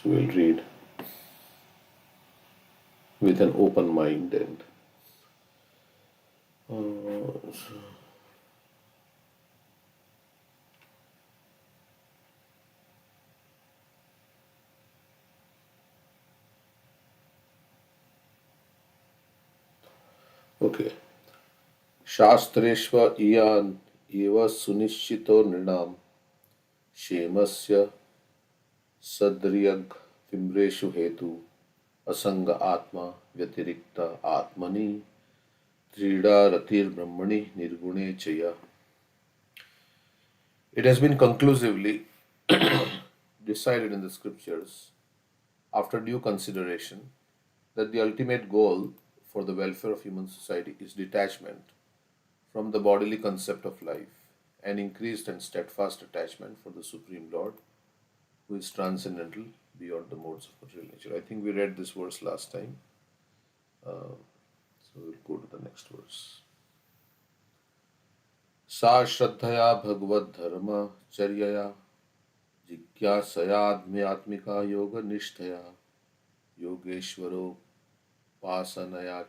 So we'll read with an open mind and uh, okay. शास्त्रेष्व इयान एव सुनिश्चितो नृणाम क्षेमस्य सद्रियग विम्रेषु हेतु असंग आत्मा व्यतिरिक्त आत्मनि क्रीडा रतिर्ब्रह्मणि निर्गुणे चया. It has been conclusively decided in the scriptures, after due consideration, that the ultimate goal for the welfare of human society is detachment from the bodily concept of life and increased and steadfast attachment for the Supreme Lord, who is transcendental beyond the modes of material nature. I think we read this verse last time, so we'll go to the next verse. सा श्रद्धया भगवद धर्म चर्यया जिज्ञासयाध्यात्मिका योग निष्ठया योगेश्वरोपासनया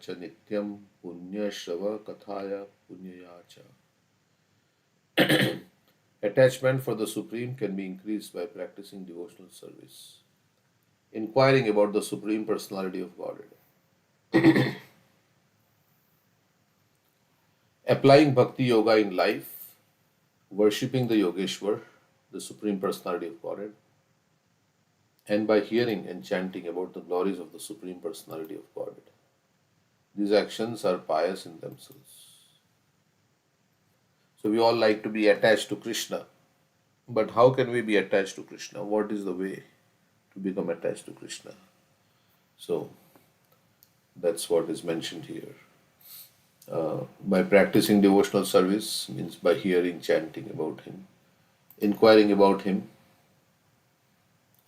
च नित्यं पुण्यश्रव कथाय पुण्यया च. Attachment for the Supreme can be increased by practicing devotional service, inquiring about the Supreme Personality of Godhead, applying Bhakti Yoga in life, worshipping the Yogeshwar, the Supreme Personality of Godhead, and by hearing and chanting about the glories of the Supreme Personality of Godhead. These actions are pious in themselves. So we all like to be attached to Krishna. But how can we be attached to Krishna? What is the way to become attached to Krishna? So that's what is mentioned here. By practicing devotional service means by hearing, chanting about Him, inquiring about Him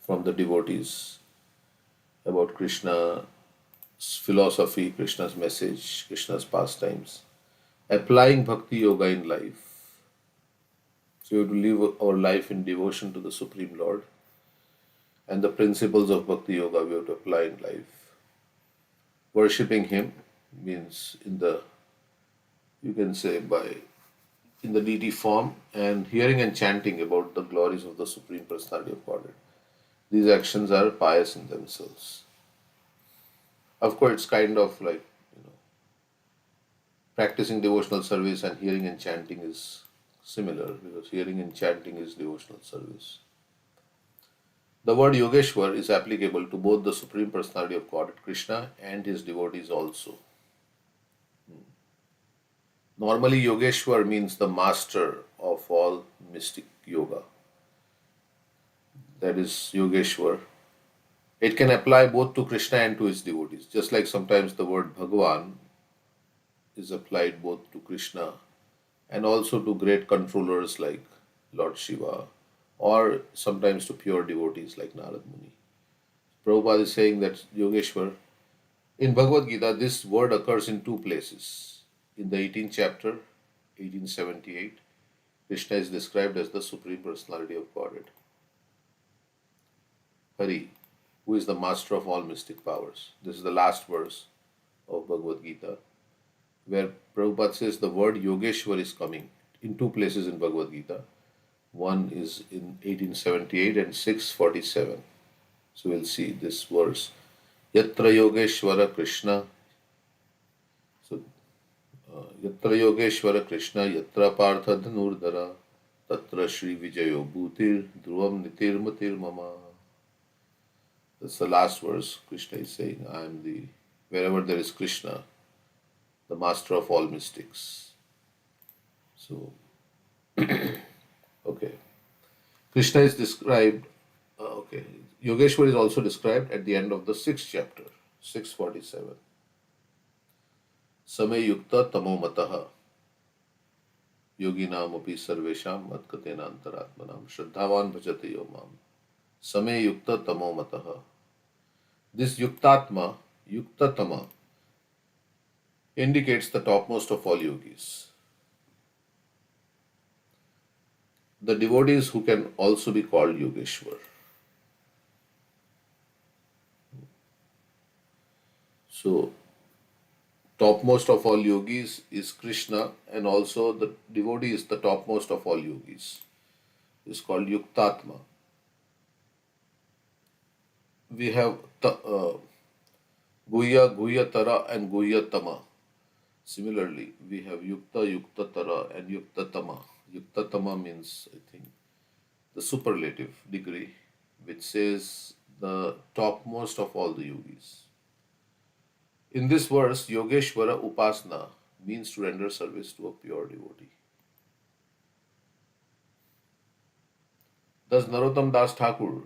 from the devotees, about Krishna's philosophy, Krishna's message, Krishna's pastimes, applying Bhakti Yoga in life. So we have to live our life in devotion to the Supreme Lord, and the principles of Bhakti Yoga we have to apply in life. Worshipping Him means you can say in the deity form, and hearing and chanting about the glories of the Supreme Personality of Godhead. These actions are pious in themselves. Of course, it's kind of like, practicing devotional service and hearing and chanting is similar, because hearing and chanting is devotional service. The word Yogeshwar is applicable to both the Supreme Personality of Godhead, Krishna, and his devotees also. Normally, Yogeshwar means the master of all mystic yoga. That is Yogeshwar. It can apply both to Krishna and to his devotees, just like sometimes the word Bhagavan is applied both to Krishna and also to great controllers like Lord Shiva, or sometimes to pure devotees like Narad Muni. Prabhupada is saying that Yogeshwar, in Bhagavad Gita, this word occurs in two places. In the 18th chapter, 1878, Krishna is described as the Supreme Personality of Godhead, Hari, who is the master of all mystic powers. This is the last verse of Bhagavad Gita, where Prabhupada says the word Yogeshwar is coming in two places in Bhagavad Gita. One is in 1878 and 647. So we'll see this verse. Yatra Yogeshwara Krishna. So, Yatra Yogeshwara Krishna, Yatra Partha Dhanurdhara, Tatra Shri Vijayo Bhutir, Dhruvam Nitir Matir Mama. That's the last verse. Krishna is saying, wherever there is Krishna, the master of all mystics. So, okay. Krishna is described, Yogeshwar is also described at the end of the 6th chapter, 647. Samay yukta tamo mataha yoginam api sarvesham matkatena antaratmanam shraddhavan bhajate yo mam. Samay yukta tamo mataha. This yuktatma, yuktatama, indicates the topmost of all yogis. The devotees who can also be called Yogeshwar. So, topmost of all yogis is Krishna, and also the devotee is the topmost of all yogis. It's called Yuktatma. We have Guhya, Guhyatara, and Guhyatama. Similarly, we have Yukta, Yuktatara, and Yuktatama. Yuktatama means, I think, the superlative degree, which says the topmost of all the yogis. In this verse, Yogeshwara Upasana means to render service to a pure devotee. Thus, Narottam Das Thakur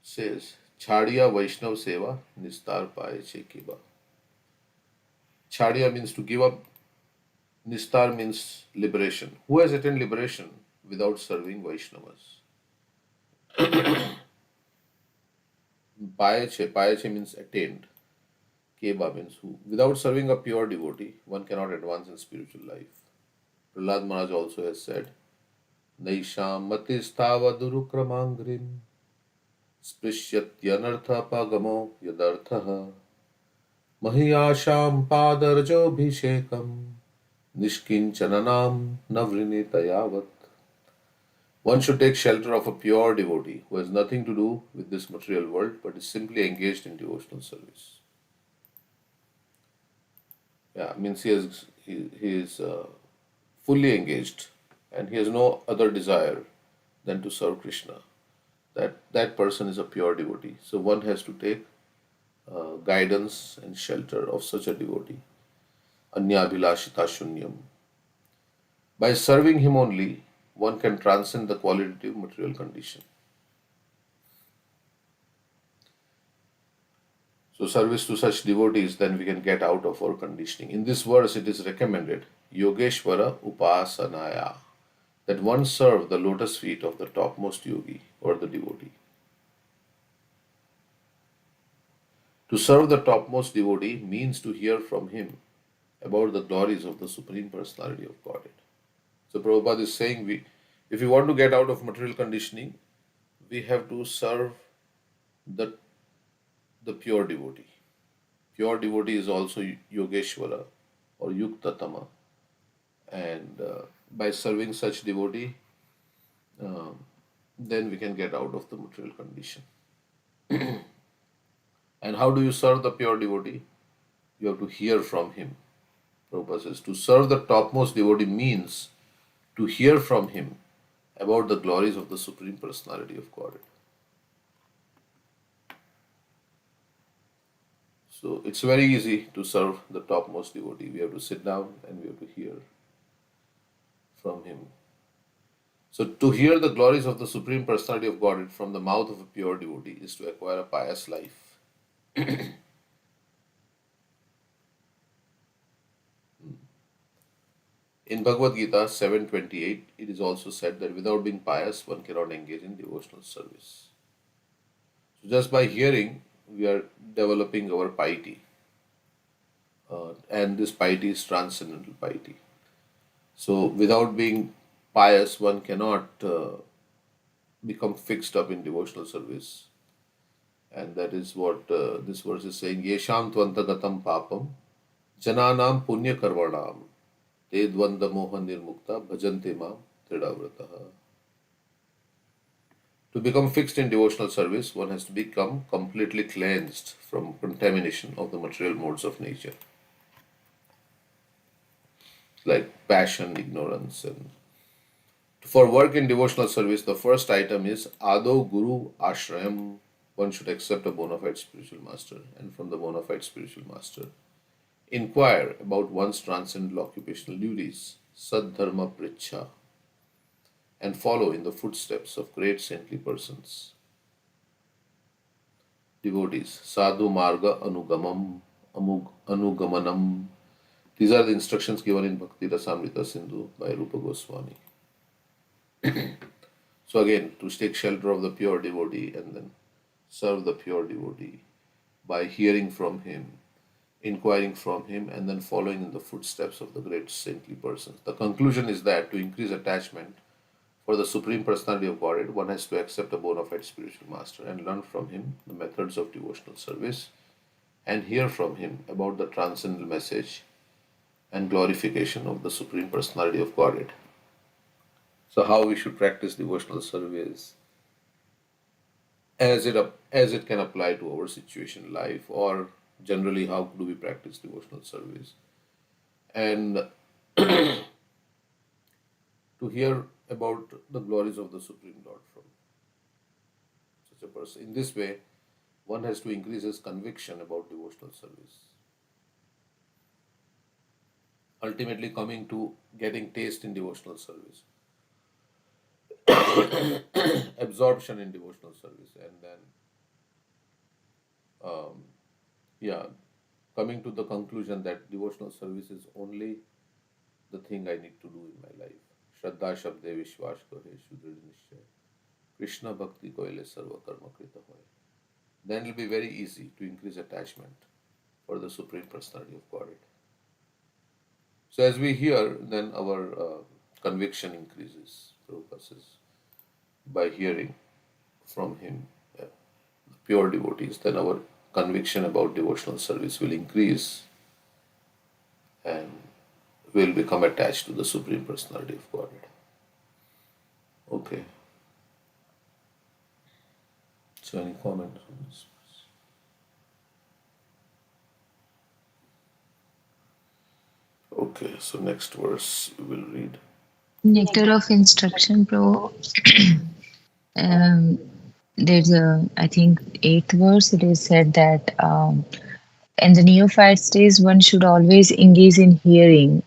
says, Chhadiya Vaishnav Seva Nistar Paye Chekeba. Chhadiya means to give up, Nistar means liberation. Who has attained liberation without serving Vaishnavas? Payeche means attained. Keba means who. Without serving a pure devotee, one cannot advance in spiritual life. Prahlad Maharaj also has said, Naisham matistava durukramangrim sprishyatyanartha pagamo yadarthaha mahiyasham padarjo bhishekam nishkinchananam navrinitayavat. One should take shelter of a pure devotee who has nothing to do with this material world but is simply engaged in devotional service. Yeah, means he is fully engaged and he has no other desire than to serve Krishna. That person is a pure devotee. So one has to take guidance and shelter of such a devotee. Anyabhilashita shunyam. By serving him only, one can transcend the qualitative material condition. So service to such devotees, then we can get out of our conditioning. In this verse, it is recommended, Yogeshwara Upasanaya, that one serve the lotus feet of the topmost yogi or the devotee. To serve the topmost devotee means to hear from him about the glories of the Supreme Personality of Godhead. So Prabhupada is saying, if we want to get out of material conditioning, we have to serve the pure devotee. Pure devotee is also Yogeshwara or Yuktatama. And by serving such devotee, then we can get out of the material condition. And how do you serve the pure devotee? You have to hear from him. Prabhupada says, to serve the topmost devotee means to hear from him about the glories of the Supreme Personality of Godhead. So it's very easy to serve the topmost devotee. We have to sit down and we have to hear from him. So to hear the glories of the Supreme Personality of Godhead from the mouth of a pure devotee is to acquire a pious life. In Bhagavad Gita 7:28, it is also said that without being pious, one cannot engage in devotional service. So just by hearing, we are developing our piety. And this piety is transcendental piety. So without being pious, one cannot become fixed up in devotional service. And that is what this verse is saying. Yesham tvantagatam papam jananam punya karvanam te dvanda moha nirmukta bhajante mam tridavrataha. To become fixed in devotional service, one has to become completely cleansed from contamination of the material modes of nature, like passion, ignorance, and for work in devotional service, the first item is Ado Guru Ashrayam. One should accept a bona fide spiritual master, and from the bona fide spiritual master, inquire about one's transcendental occupational duties, Sadharma Pricha, and follow in the footsteps of great saintly persons. Devotees, Sadhu Marga Anugamam, Anugamanam. These are the instructions given in Bhakti Rasamrita Sindhu by Rupa Goswami. So again, to take shelter of the pure devotee and then serve the pure devotee by hearing from him, inquiring from him, and then following in the footsteps of the great saintly persons. The conclusion is that to increase attachment for the Supreme Personality of Godhead, one has to accept a bona fide spiritual master and learn from him the methods of devotional service and hear from him about the transcendental message and glorification of the Supreme Personality of Godhead. So, how we should practice devotional service as it can apply to our situation in life, or generally how do we practice devotional service, and to hear about the glories of the Supreme Lord from such a person. In this way, one has to increase his conviction about devotional service, ultimately coming to getting taste in devotional service, absorption in devotional service, and then, um, yeah, coming to the conclusion that devotional service is only the thing I need to do in my life. Shraddha Shabde Vishwash Kahe Shudrid Nishchay. Krishna Bhakti Koile Sarva Karma Krita Hoy. Then it will be very easy to increase attachment for the Supreme Personality of Godhead. So as we hear, then our conviction increases. Prabhupada says, by hearing from him, the pure devotees, then our conviction about devotional service will increase and will become attached to the Supreme Personality of Godhead. Okay. So any comment on this? Okay, so next verse we will read. Nectar of instruction, bro. Um, there's I think, eighth verse. It is said that in the neophyte stage, one should always engage in hearing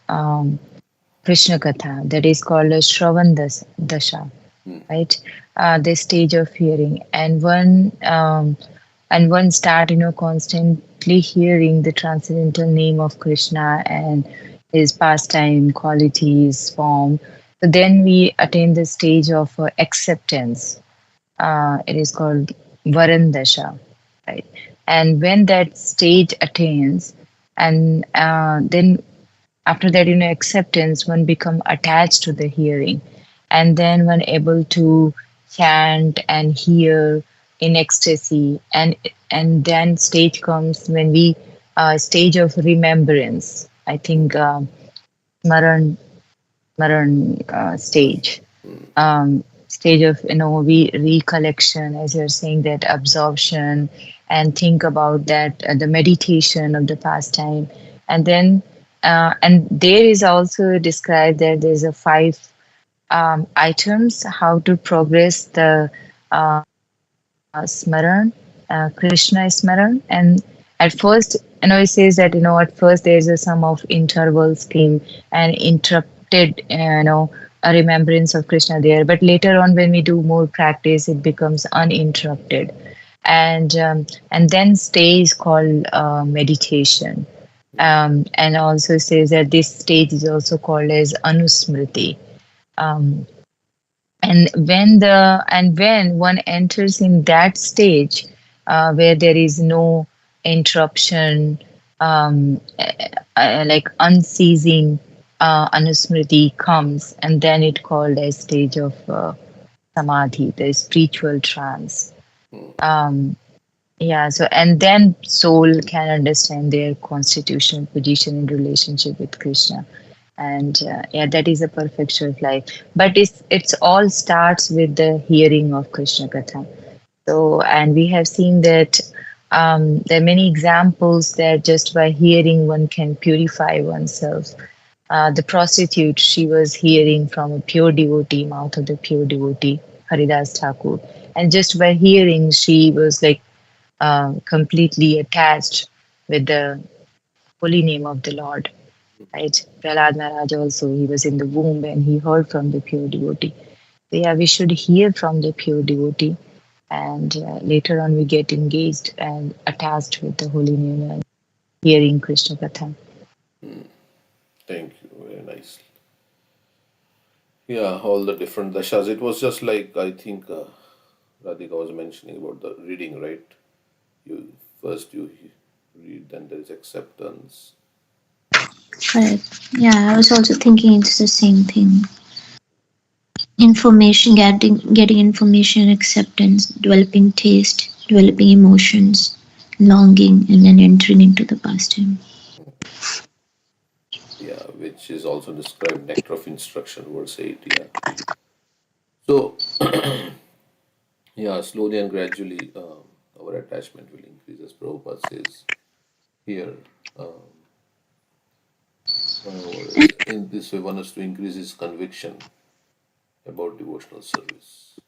Krishna Katha. That is called a Dasha, right? The stage of hearing, and one start, constantly hearing the transcendental name of Krishna and his pastime, qualities, form. So then we attain the stage of acceptance. It is called Varandasha, right? And when that stage attains, and then after that, acceptance, one become attached to the hearing, and then one able to chant and hear in ecstasy, and then stage comes when we stage of remembrance. I think Smaran stage, stage of recollection, as you're saying, that absorption, and think about that, the meditation of the pastime, and then and there is also described that there's a five items how to progress the smaran, Krishna smaran. And at first, it says that, at first there's a some of interval scheme and interrupted, a remembrance of Krishna there. But later on, when we do more practice, it becomes uninterrupted. And then stage called meditation. And also says that this stage is also called as anusmriti. Um, and when one enters in that stage, where there is no interruption, like unceasing anusmriti comes, and then it called as stage of samadhi, the spiritual trance. um, yeah, so and then soul can understand their constitutional position in relationship with Krishna. And yeah, that is a perfection of life. But it's all starts with the hearing of Krishna Katha. So, and we have seen that there are many examples that just by hearing one can purify oneself. The prostitute, she was hearing from a pure devotee, mouth of the pure devotee, Haridas Thakur. And just by hearing, she was like completely attached with the holy name of the Lord. Right? Prahlad Maharaj also, he was in the womb and he heard from the pure devotee. So yeah, we should hear from the pure devotee, and later on we get engaged and attached with the holy name and hearing Krishna Katha. Thank you, very nice. Yeah, all the different dashas. It was just like I think Radhika was mentioning about the reading, right? You first you read, then there is acceptance. Correct. Yeah, I was also thinking it's the same thing. Information, getting information, acceptance, developing taste, developing emotions, longing and then entering into the pastime. Yeah, which is also described nectar of instruction, verse 8. Yeah. So, yeah, slowly and gradually, our attachment will increase, as Prabhupada says here. Um, in this way, one has to increase his conviction about devotional service.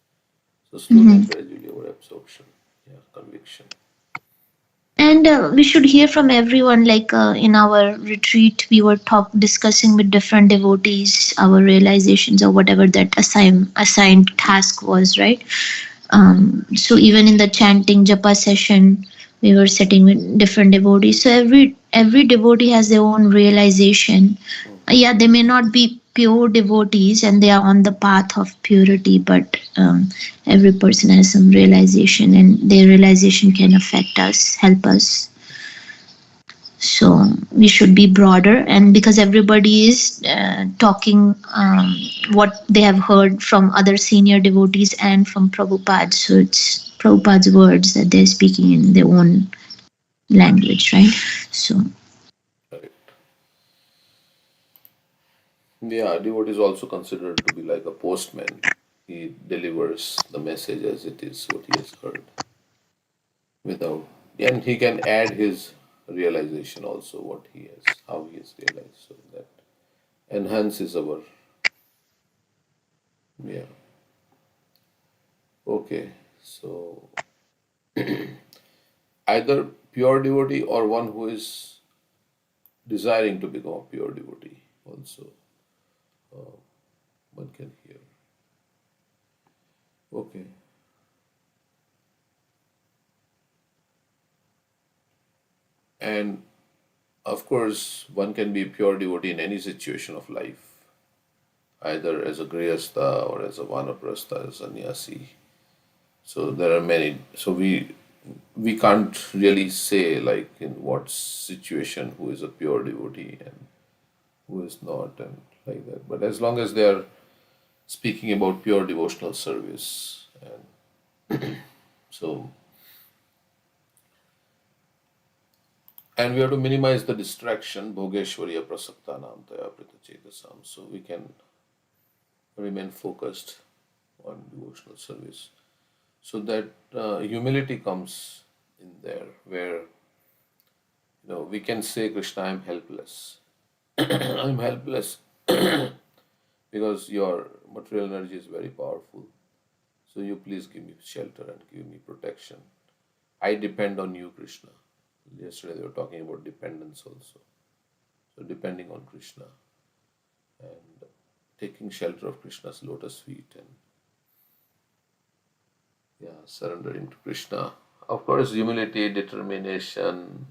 So, slowly and Mhm. gradually, our absorption, yeah, conviction. And we should hear from everyone. Like in our retreat, we were discussing with different devotees our realizations or whatever that assigned task was, right? So even in the chanting japa session, we were sitting with different devotees. So every devotee has their own realization. Yeah, they may not be pure devotees and they are on the path of purity, but every person has some realization, and their realization can affect us, help us. So we should be broader, and because everybody is talking what they have heard from other senior devotees and from Prabhupada, so it's Prabhupada's words that they're speaking in their own language, right? So Right. Yeah, devotee is also considered to be like a postman. He delivers the message as it is, what he has heard, without, and he can add his realization also, what he has, how he has realized, so that enhances our, yeah. Okay, so either pure devotee or one who is desiring to become a pure devotee also, one can hear. Okay. And of course, one can be a pure devotee in any situation of life, either as a grihastha or as a vanaprastha, as a sannyasi. So there are many. So we can't really say like in what situation who is a pure devotee and who is not, and like that. But as long as they are speaking about pure devotional service, and so, and we have to minimize the distraction, Bhogeshwarya Prasaktanam Taya Pritachedasam, so we can remain focused on devotional service. So that humility comes in there, where we can say, Krishna, I'm helpless. I'm helpless because your material energy is very powerful. So you please give me shelter and give me protection. I depend on you, Krishna. Yesterday they were talking about dependence also. So depending on Krishna and taking shelter of Krishna's lotus feet, and yeah, surrendering to Krishna. Of course, humility, determination,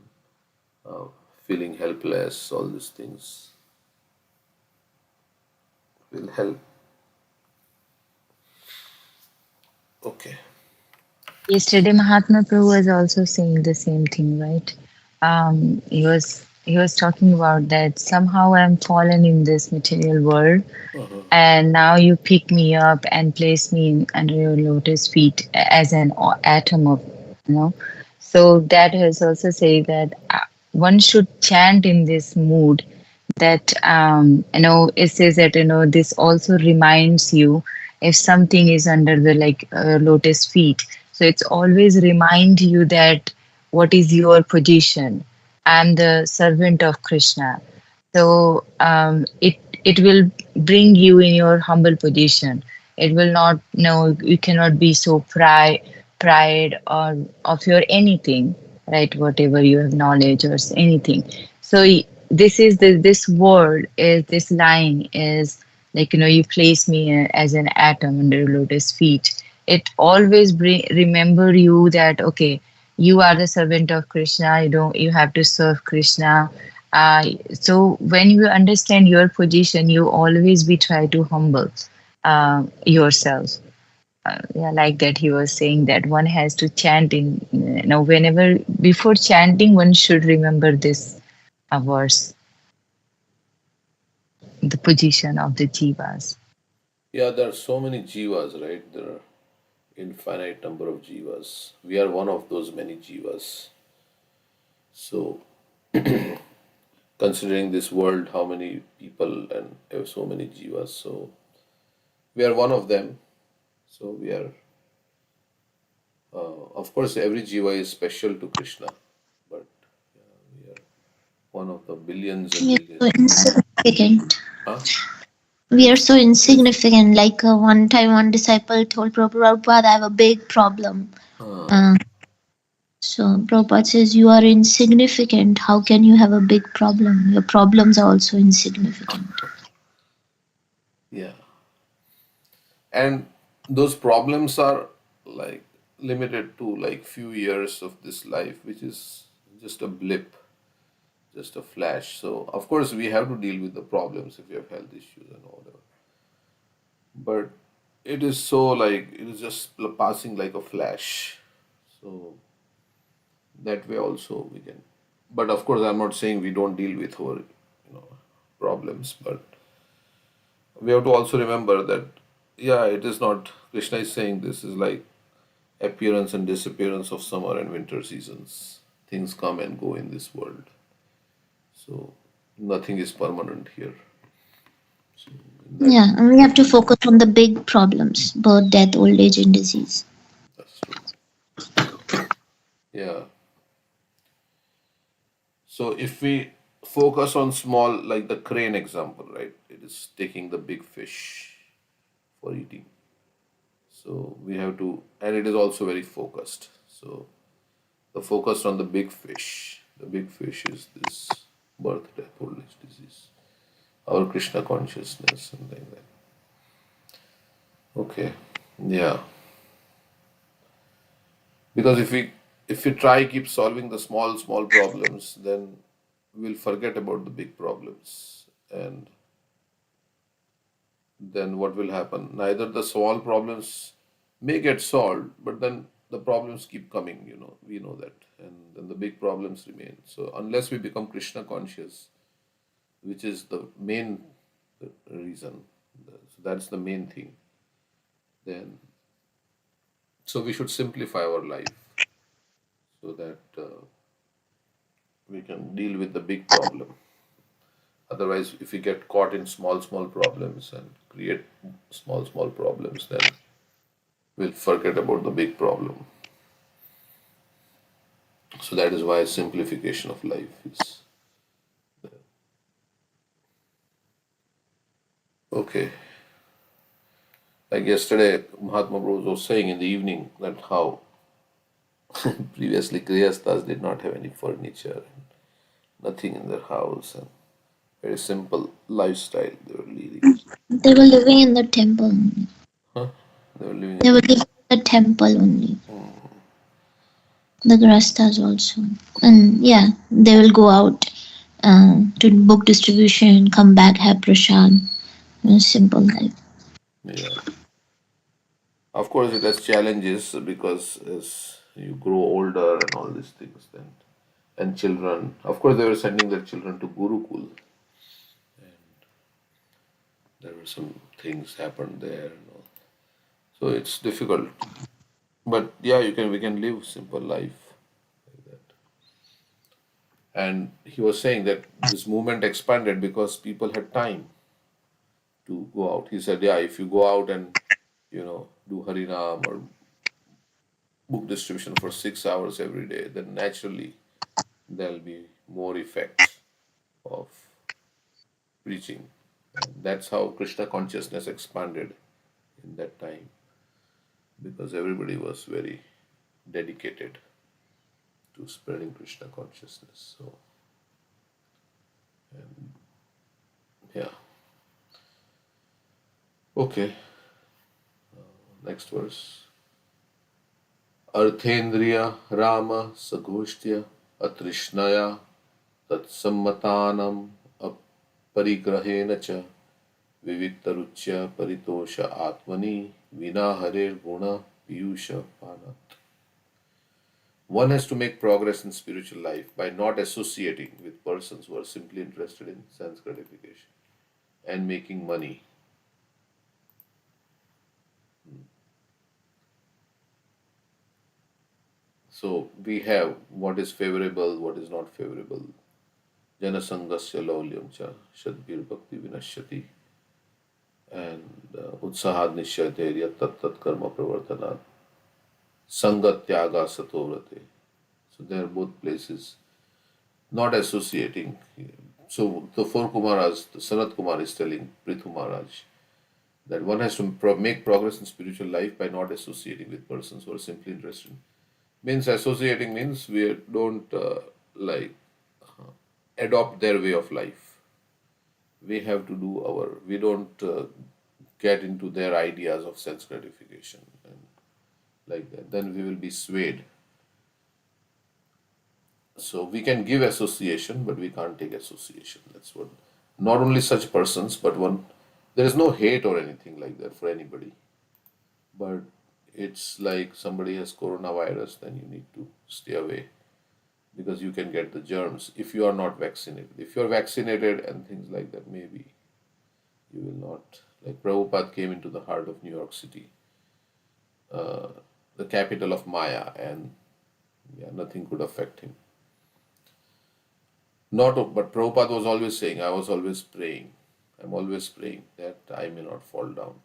uh, feeling helpless, all these things will help. Okay. Yesterday, Mahatma Prabhu was also saying the same thing, right? He was talking about that somehow I'm fallen in this material world, and now you pick me up and place me under your lotus feet as an atom of, you know. So that has also said that one should chant in this mood, that it says that this also reminds you if something is under the like lotus feet, so it's always remind you that what is your position. I'm the servant of Krishna. So it will bring you in your humble position. It will not, no, you cannot be so pride or of your anything, right? Whatever you have knowledge or anything. So this is this word is this line is like, you place me as an atom under lotus feet. It always remember you that okay, you are the servant of Krishna. You have to serve Krishna. So when you understand your position, you always be try to humble yourself. Yeah, like that he was saying that one has to chant in, whenever before chanting, one should remember this verse, the position of the jivas. Yeah, there are so many jivas, right? There are infinite number of jivas. We are one of those many jivas. So, considering this world, how many people and so many jivas, so we are one of them. So we are, of course, every jiva is special to Krishna, but we are one of the billions and We are so billions. insignificant. Huh? We are so insignificant. Like one time, one disciple told Prabhupada, I have a big problem. Uh, Uh, so Prabhupada says, you are insignificant. How can you have a big problem? Your problems are also insignificant. yeah, and those problems are like limited to like few years of this life, which is just a blip, just a flash. So of course we have to deal with the problems if you have health issues and all that. But it is so like it is just passing like a flash. So that way also we can. But of course, I'm not saying we don't deal with our problems, but we have to also remember that yeah, it is not. Krishna is saying this is like appearance and disappearance of summer and winter seasons. Things come and go in this world, so nothing is permanent here. So in that, Yeah, and we have to focus on the big problems: birth, death, old age, and disease. that's true. Yeah. So if we focus on small, like the crane example, right? It is taking the big fish for eating. So we have to, and it is also very focused. So the focus on the big fish. The big fish is this birth, death, old age, disease. Our Krishna consciousness and like that. Okay, yeah. Because if we try keep solving the small problems, then we'll forget about the big problems, and then what will happen? Neither the small problems may get solved, but then the problems keep coming, we know that. And then the big problems remain. So unless we become Krishna conscious, which is the main reason, so that's the main thing, then so we should simplify our life so that we can deal with the big problem. Otherwise, if we get caught in small problems and create small problems, then we'll forget about the big problem. So that is why simplification of life is okay. Like yesterday, Mahatma Prabhu was saying in the evening that how previously Grihasthas did not have any furniture, nothing in their house, and very simple lifestyle they were leading. They were living in the temple only. Huh? They were living in They the were living in the temple only. The Grastas also. And yeah, they will go out to book distribution, come back, have prasad. Simple life. yeah. Of course, it has challenges because as you grow older and all these things, then and children. Of course, they were sending their children to Gurukul. There were some things happened there, so it's difficult. But yeah, we can live simple life like that. And he was saying that this movement expanded because people had time to go out. He said, yeah, if you go out and do Harinam or book distribution for 6 hours every day, then naturally there'll be more effect of preaching. And that's how Krishna consciousness expanded in that time because everybody was very dedicated to spreading Krishna consciousness. So, yeah. Okay, next verse. Arthendriya Rama Sagoshtya Atrishnaya Tatsammatanam Aparigrahena cha Viviktaruchya Paritosha Atmani Vina Harer Guna Piyusha Pana. One has to make progress in spiritual life by not associating with persons who are simply interested in sense gratification and making money. So we have what is favorable, what is not favorable. Janasangasya laulyam cha shadbir bhakti vinashyati and utsahad nishyate yat tat karma pravartanat sangat tyaga satovrate. So they are both places not associating. So the four Kumaras, the Sanat Kumar is telling Prthu Maharaj that one has to make progress in spiritual life by not associating with persons who are simply interested. Means associating means we don't like adopt their way of life. We have to do our. We don't get into their ideas of sense gratification and like that. Then we will be swayed. So we can give association, but we can't take association. That's what. Not only such persons, but one. There is no hate or anything like that for anybody. But it's like somebody has coronavirus, then you need to stay away because you can get the germs if you are not vaccinated. If you are vaccinated and things like that, maybe you will not. Like Prabhupada came into the heart of New York City, uh, the capital of Maya, and yeah, nothing could affect him. Not, but Prabhupada was always saying, I was always praying. I'm always praying that I may not fall down.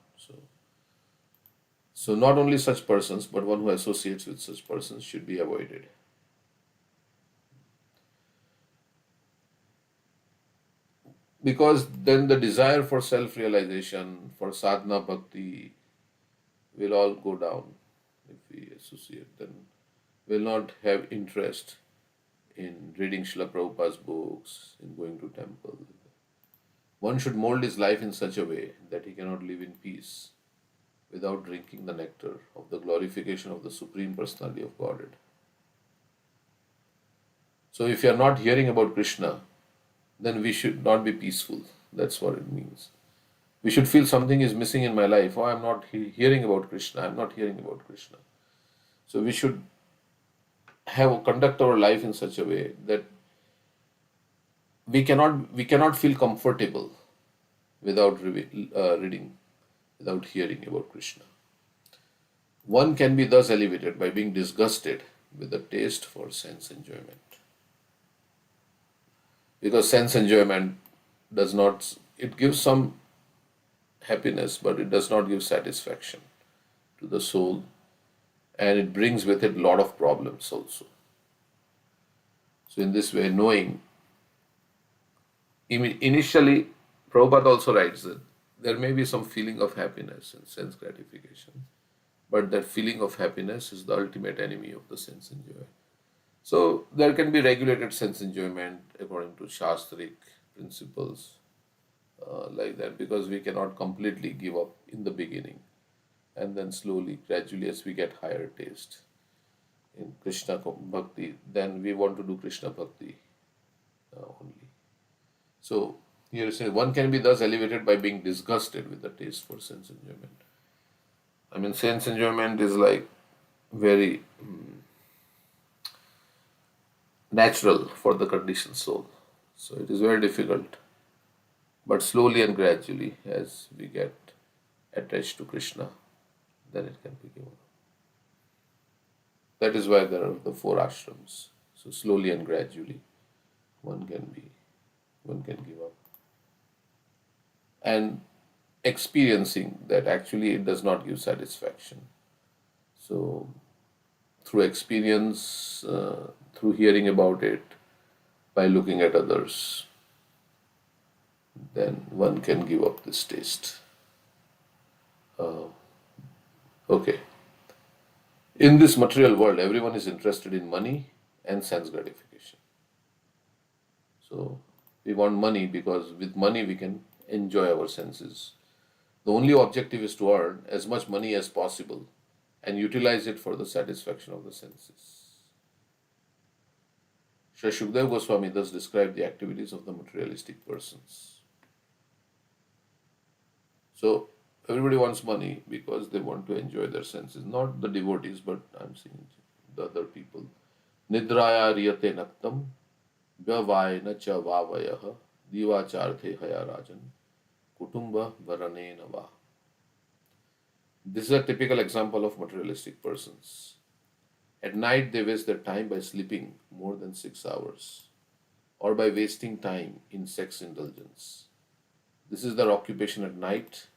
So not only such persons, but one who associates with such persons should be avoided. Because then the desire for self-realization, for sadhana bhakti will all go down if we associate. Then we'll not have interest in reading Srila Prabhupada's books, in going to temple. One should mold his life in such a way that he cannot live in peace without drinking the nectar of the glorification of the Supreme Personality of Godhead. So if you are not hearing about Krishna, then we should not be peaceful. That's what it means. We should feel something is missing in my life. Oh, I'm not hearing about Krishna. I'm not hearing about Krishna. So we should have conduct our life in such a way that we cannot feel comfortable without reading, without hearing about Krishna. One can be thus elevated by being disgusted with the taste for sense enjoyment. Because sense enjoyment does not, it gives some happiness, but it does not give satisfaction to the soul, and it brings with it a lot of problems also. So, in this way, knowing, initially, Prabhupada also writes that there may be some feeling of happiness and sense gratification, but that feeling of happiness is the ultimate enemy of the sense enjoyer. So, there can be regulated sense enjoyment according to Shastric principles, like that, because we cannot completely give up in the beginning, and then slowly, gradually, as we get higher taste in Krishna Bhakti, then we want to do Krishna Bhakti only. So, here is saying one can be thus elevated by being disgusted with the taste for sense enjoyment. I mean, sense enjoyment is like very natural for the conditioned soul. So, it is very difficult. But slowly and gradually, as we get attached to Krishna, then it can be given up. That is why there are the four ashrams. So slowly and gradually, one can be, one can give up. And experiencing that actually it does not give satisfaction. So through experience, through hearing about it, by looking at others, then one can give up this taste. Okay. In this material world, everyone is interested in money and sense gratification. So we want money because with money we can enjoy our senses. The only objective is to earn as much money as possible and utilize it for the satisfaction of the senses. Sri Shukdev Goswami thus described the activities of the materialistic persons. So everybody wants money because they want to enjoy their senses, not the devotees, but I'm saying the other people. Nidraya riyate naktam vyavayana cha vavayah divacharthe haya rajan kutumba varane nava. This is a typical example of materialistic persons. At night, they waste their time by sleeping more than 6 hours or by wasting time in sex indulgence. This is their occupation at night,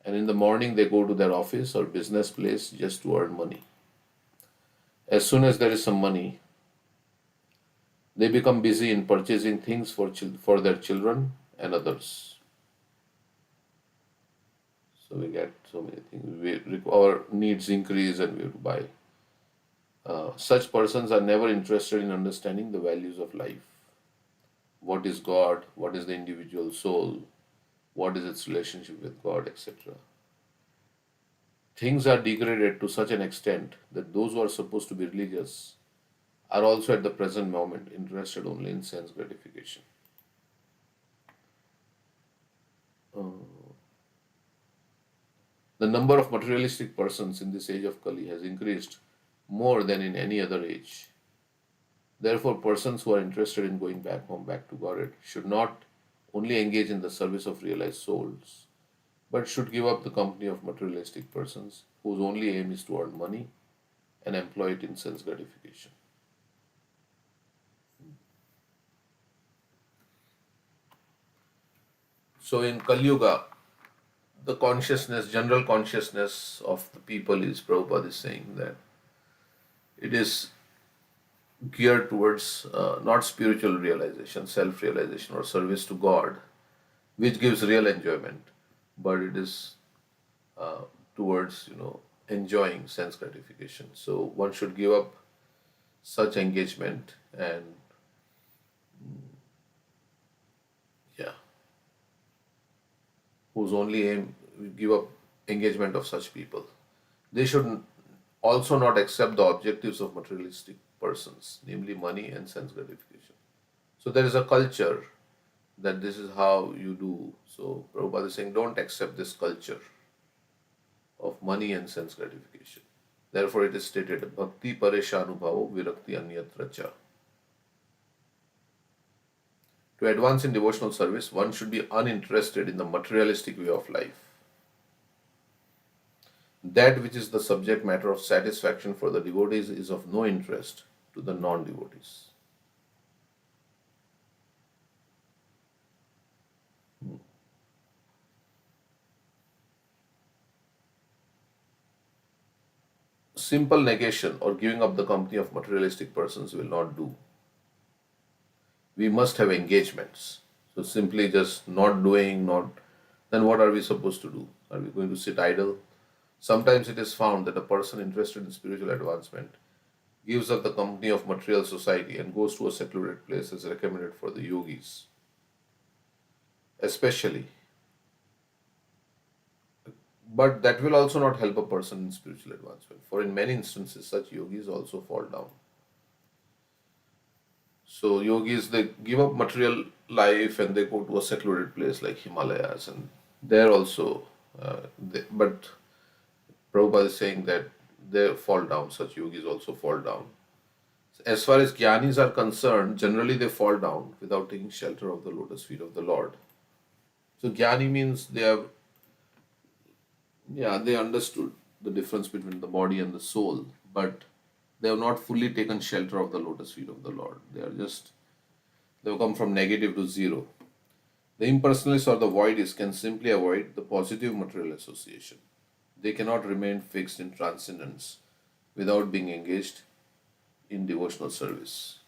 and in the morning, they go to their office or business place just to earn money. As soon as there is some money, they become busy in purchasing things for their children and others. So we get so many things. Our needs increase and we have to buy. Such persons are never interested in understanding the values of life. What is God? What is the individual soul? What is its relationship with God, etc. Things are degraded to such an extent that those who are supposed to be religious are also at the present moment interested only in sense gratification. The number of materialistic persons in this age of Kali has increased more than in any other age. Therefore, persons who are interested in going back home, back to Godhead, should not only engage in the service of realized souls, but should give up the company of materialistic persons whose only aim is to earn money and employ it in sense gratification. So, in Kali Yuga, the consciousness, general consciousness of the people is, Prabhupada is saying that it is geared towards not spiritual realization, self realization, or service to God, which gives real enjoyment, but it is uh, towards enjoying sense gratification. So one should give up such engagement and yeah, whose only aim give up engagement of such people. They should also not accept the objectives of materialistic persons, namely money and sense gratification. So there is a culture that this is how you do. So Prabhupada is saying, don't accept this culture of money and sense gratification. Therefore, it is stated, Bhakti Pareshanubhavo Virakti Anyatra Cha. To advance in devotional service, one should be uninterested in the materialistic way of life. That which is the subject matter of satisfaction for the devotees is of no interest to the non devotees. Simple negation or giving up the company of materialistic persons will not do. We must have engagements. So simply just not doing, not then what are we supposed to do? Are we going to sit idle? Sometimes it is found that a person interested in spiritual advancement gives up the company of material society and goes to a secluded place as recommended for the yogis. Especially, but that will also not help a person in spiritual advancement. For in many instances, such yogis also fall down. So yogis they give up material life and they go to a secluded place like Himalayas, and there also, but Prabhupada is saying that they fall down. Such yogis also fall down. As far as jnanis are concerned, generally they fall down without taking shelter of the lotus feet of the Lord. So jnani means they have, yeah, they understood the difference between the body and the soul, but they have not fully taken shelter of the lotus feet of the Lord. They have come from negative to zero. The impersonalists or the voidists can simply avoid the positive material association. They cannot remain fixed in transcendence without being engaged in devotional service.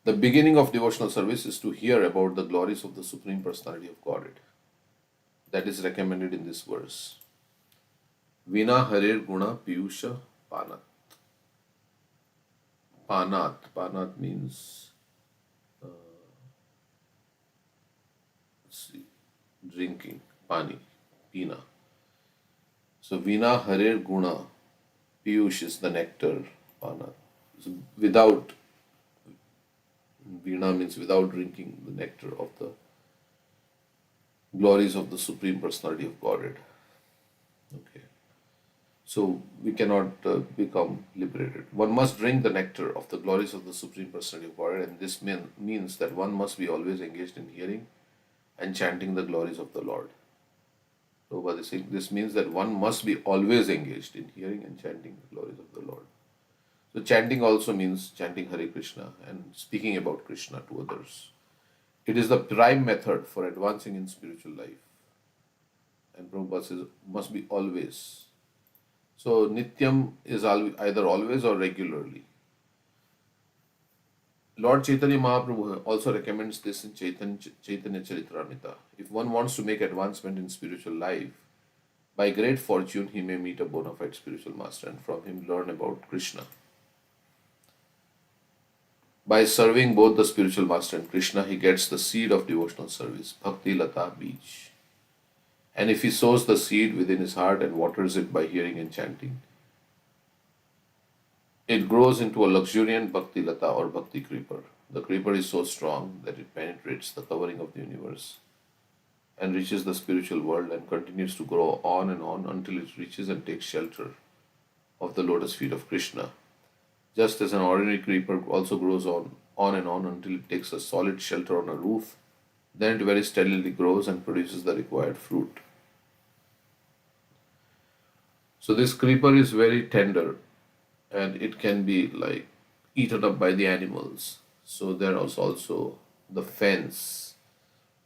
The beginning of devotional service is to hear about the glories of the Supreme Personality of Godhead. That is recommended in this verse. Vina Harir Guna Piyusha Panat. Panat. Panat means drinking. Pani. Pina. So Vina Harir Guna. Piyush is the nectar. Panat. So without, Vina means without drinking the nectar of the glories of the Supreme Personality of Godhead. Okay. So we cannot become liberated. One must drink the nectar of the glories of the Supreme Personality of Godhead, and this means that one must be always engaged in hearing and chanting the glories of the Lord. This means that one must be always engaged in hearing and chanting the glories of the Lord. So chanting also means chanting Hare Krishna and speaking about Krishna to others. It is the prime method for advancing in spiritual life. And Prabhupada says must be always. So Nityam is either always or regularly. Lord Chaitanya Mahaprabhu also recommends this in Chaitanya Charitamrita. If one wants to make advancement in spiritual life, by great fortune he may meet a bona fide spiritual master and from him learn about Krishna. By serving both the spiritual master and Krishna, he gets the seed of devotional service, Bhakti Lata Beej. And if he sows the seed within his heart and waters it by hearing and chanting, it grows into a luxuriant Bhakti Lata or Bhakti creeper. The creeper is so strong that it penetrates the covering of the universe and reaches the spiritual world and continues to grow on and on until it reaches and takes shelter of the lotus feet of Krishna. Just as an ordinary creeper also grows on and on until it takes a solid shelter on a roof, then it very steadily grows and produces the required fruit. So this creeper is very tender and it can be like eaten up by the animals. So there is also the fence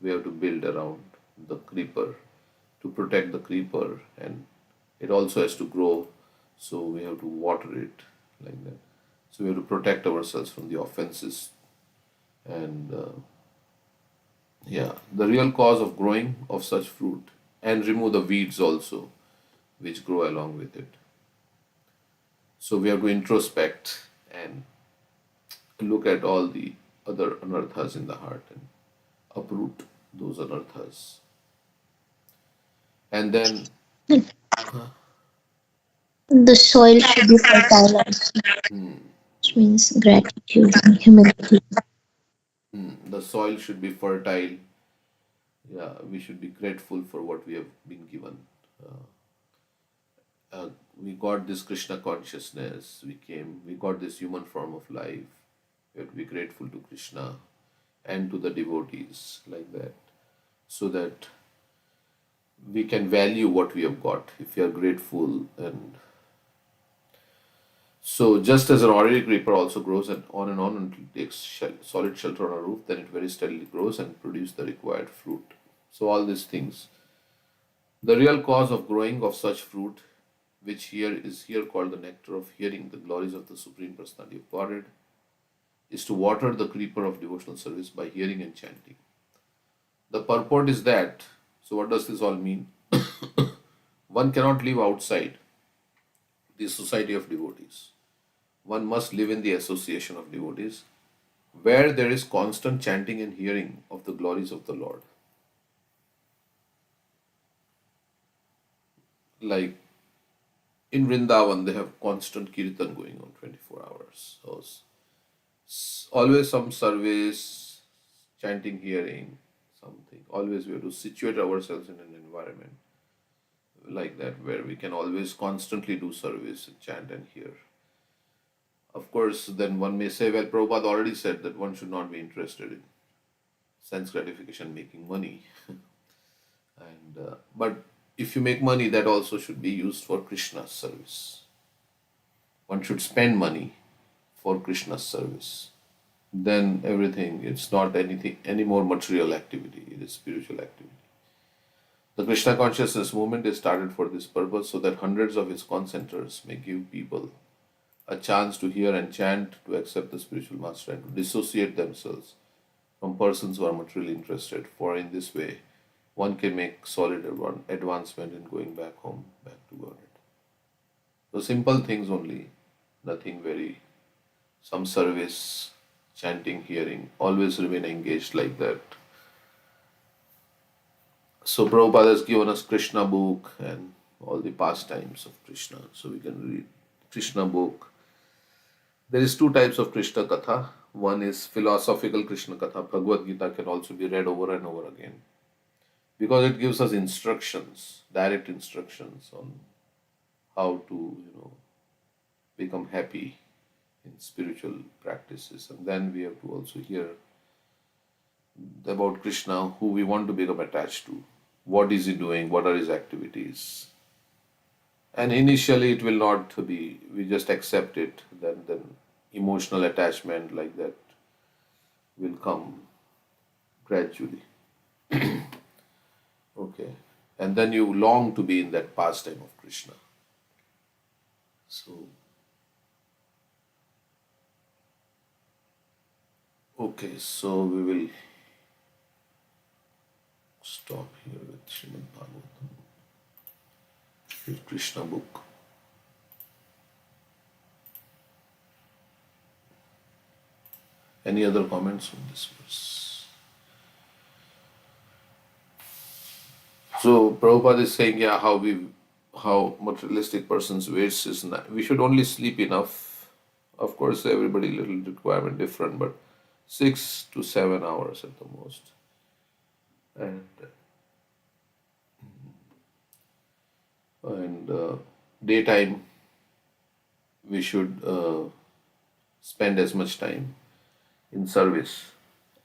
we have to build around the creeper to protect the creeper, and it also has to grow, so we have to water it like that. So we have to protect ourselves from the offenses, and yeah, the real cause of growing of such fruit, and remove the weeds also which grow along with it. So we have to introspect and look at all the other anarthas in the heart and uproot those anarthas. And then The soil should be fertile also, which means gratitude and humility. the soil should be fertile. Yeah, we should be grateful for what we have been given. We got this Krishna consciousness. We got this human form of life. We have to be grateful to Krishna and to the devotees like that, so that we can value what we have got if we are grateful. And so, just as an ordinary creeper also grows and on until it takes solid shelter on a roof, then it very steadily grows and produces the required fruit. So, all these things. The real cause of growing of such fruit, which here called the nectar of hearing the glories of the Supreme Personality of Godhead, is to water the creeper of devotional service by hearing and chanting. The purport is that, so what does this all mean? One cannot live outside the society of devotees. One must live in the association of devotees, where there is constant chanting and hearing of the glories of the Lord. Like in Vrindavan, they have constant kirtan going on 24 hours. So always some service, chanting, hearing, something. Always we have to situate ourselves in an environment like that where we can always constantly do service, chant and hear. Of course, then one may say, well, Prabhupada already said that one should not be interested in sense gratification, making money. And but if you make money, that also should be used for Krishna's service. One should spend money for Krishna's service. Then everything, it's not anything any more material activity, it is spiritual activity. The Krishna consciousness movement is started for this purpose so that hundreds of its concentrators may give people a chance to hear and chant, to accept the spiritual master, and to dissociate themselves from persons who are materially interested. For in this way, one can make solid advancement in going back home, back to Godhead. So simple things only, nothing very, some service, chanting, hearing, always remain engaged like that. So Prabhupada has given us Krishna book and all the pastimes of Krishna. So we can read Krishna book. There is two types of Krishna Katha. One is philosophical Krishna Katha. Bhagavad Gita can also be read over and over again because it gives us instructions, direct instructions on how to, become happy in spiritual practices. And then we have to also hear about Krishna, who we want to become attached to, what is he doing, what are his activities. And initially it will not be, we just accept it, then emotional attachment like that will come gradually. Okay. And then you long to be in that pastime of Krishna. So, okay, so we will stop here with Srimad Bhagavatam, with Krishna book. Any other comments on this verse? So Prabhupada is saying, yeah, how materialistic person's waits is not, we should only sleep enough. Of course, everybody little requirement different, but 6 to 7 hours at the most. And daytime we should spend as much time in service,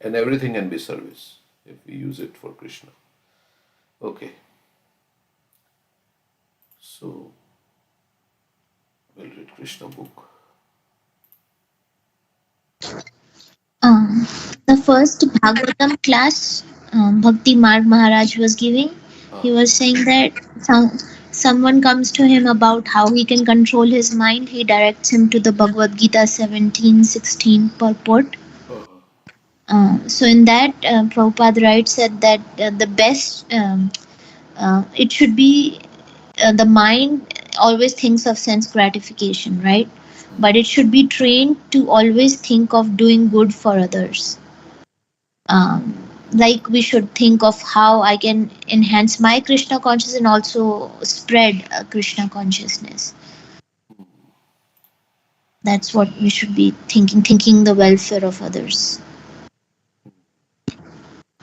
and everything can be service if we use it for Krishna. Okay, so we'll read Krishna book. Um, the first Bhagavatam class Bhakti Marg Maharaj was giving, he Ah, was saying that someone comes to him about how he can control his mind. He directs him to the Bhagavad Gita 17:16 purport. ah, So in that, Prabhupada writes that the best, it should be the mind always thinks of sense gratification, right? But it should be trained to always think of doing good for others. um, like we should think of how I can enhance my Krishna consciousness and also spread Krishna consciousness. That's what we should be thinking the welfare of others.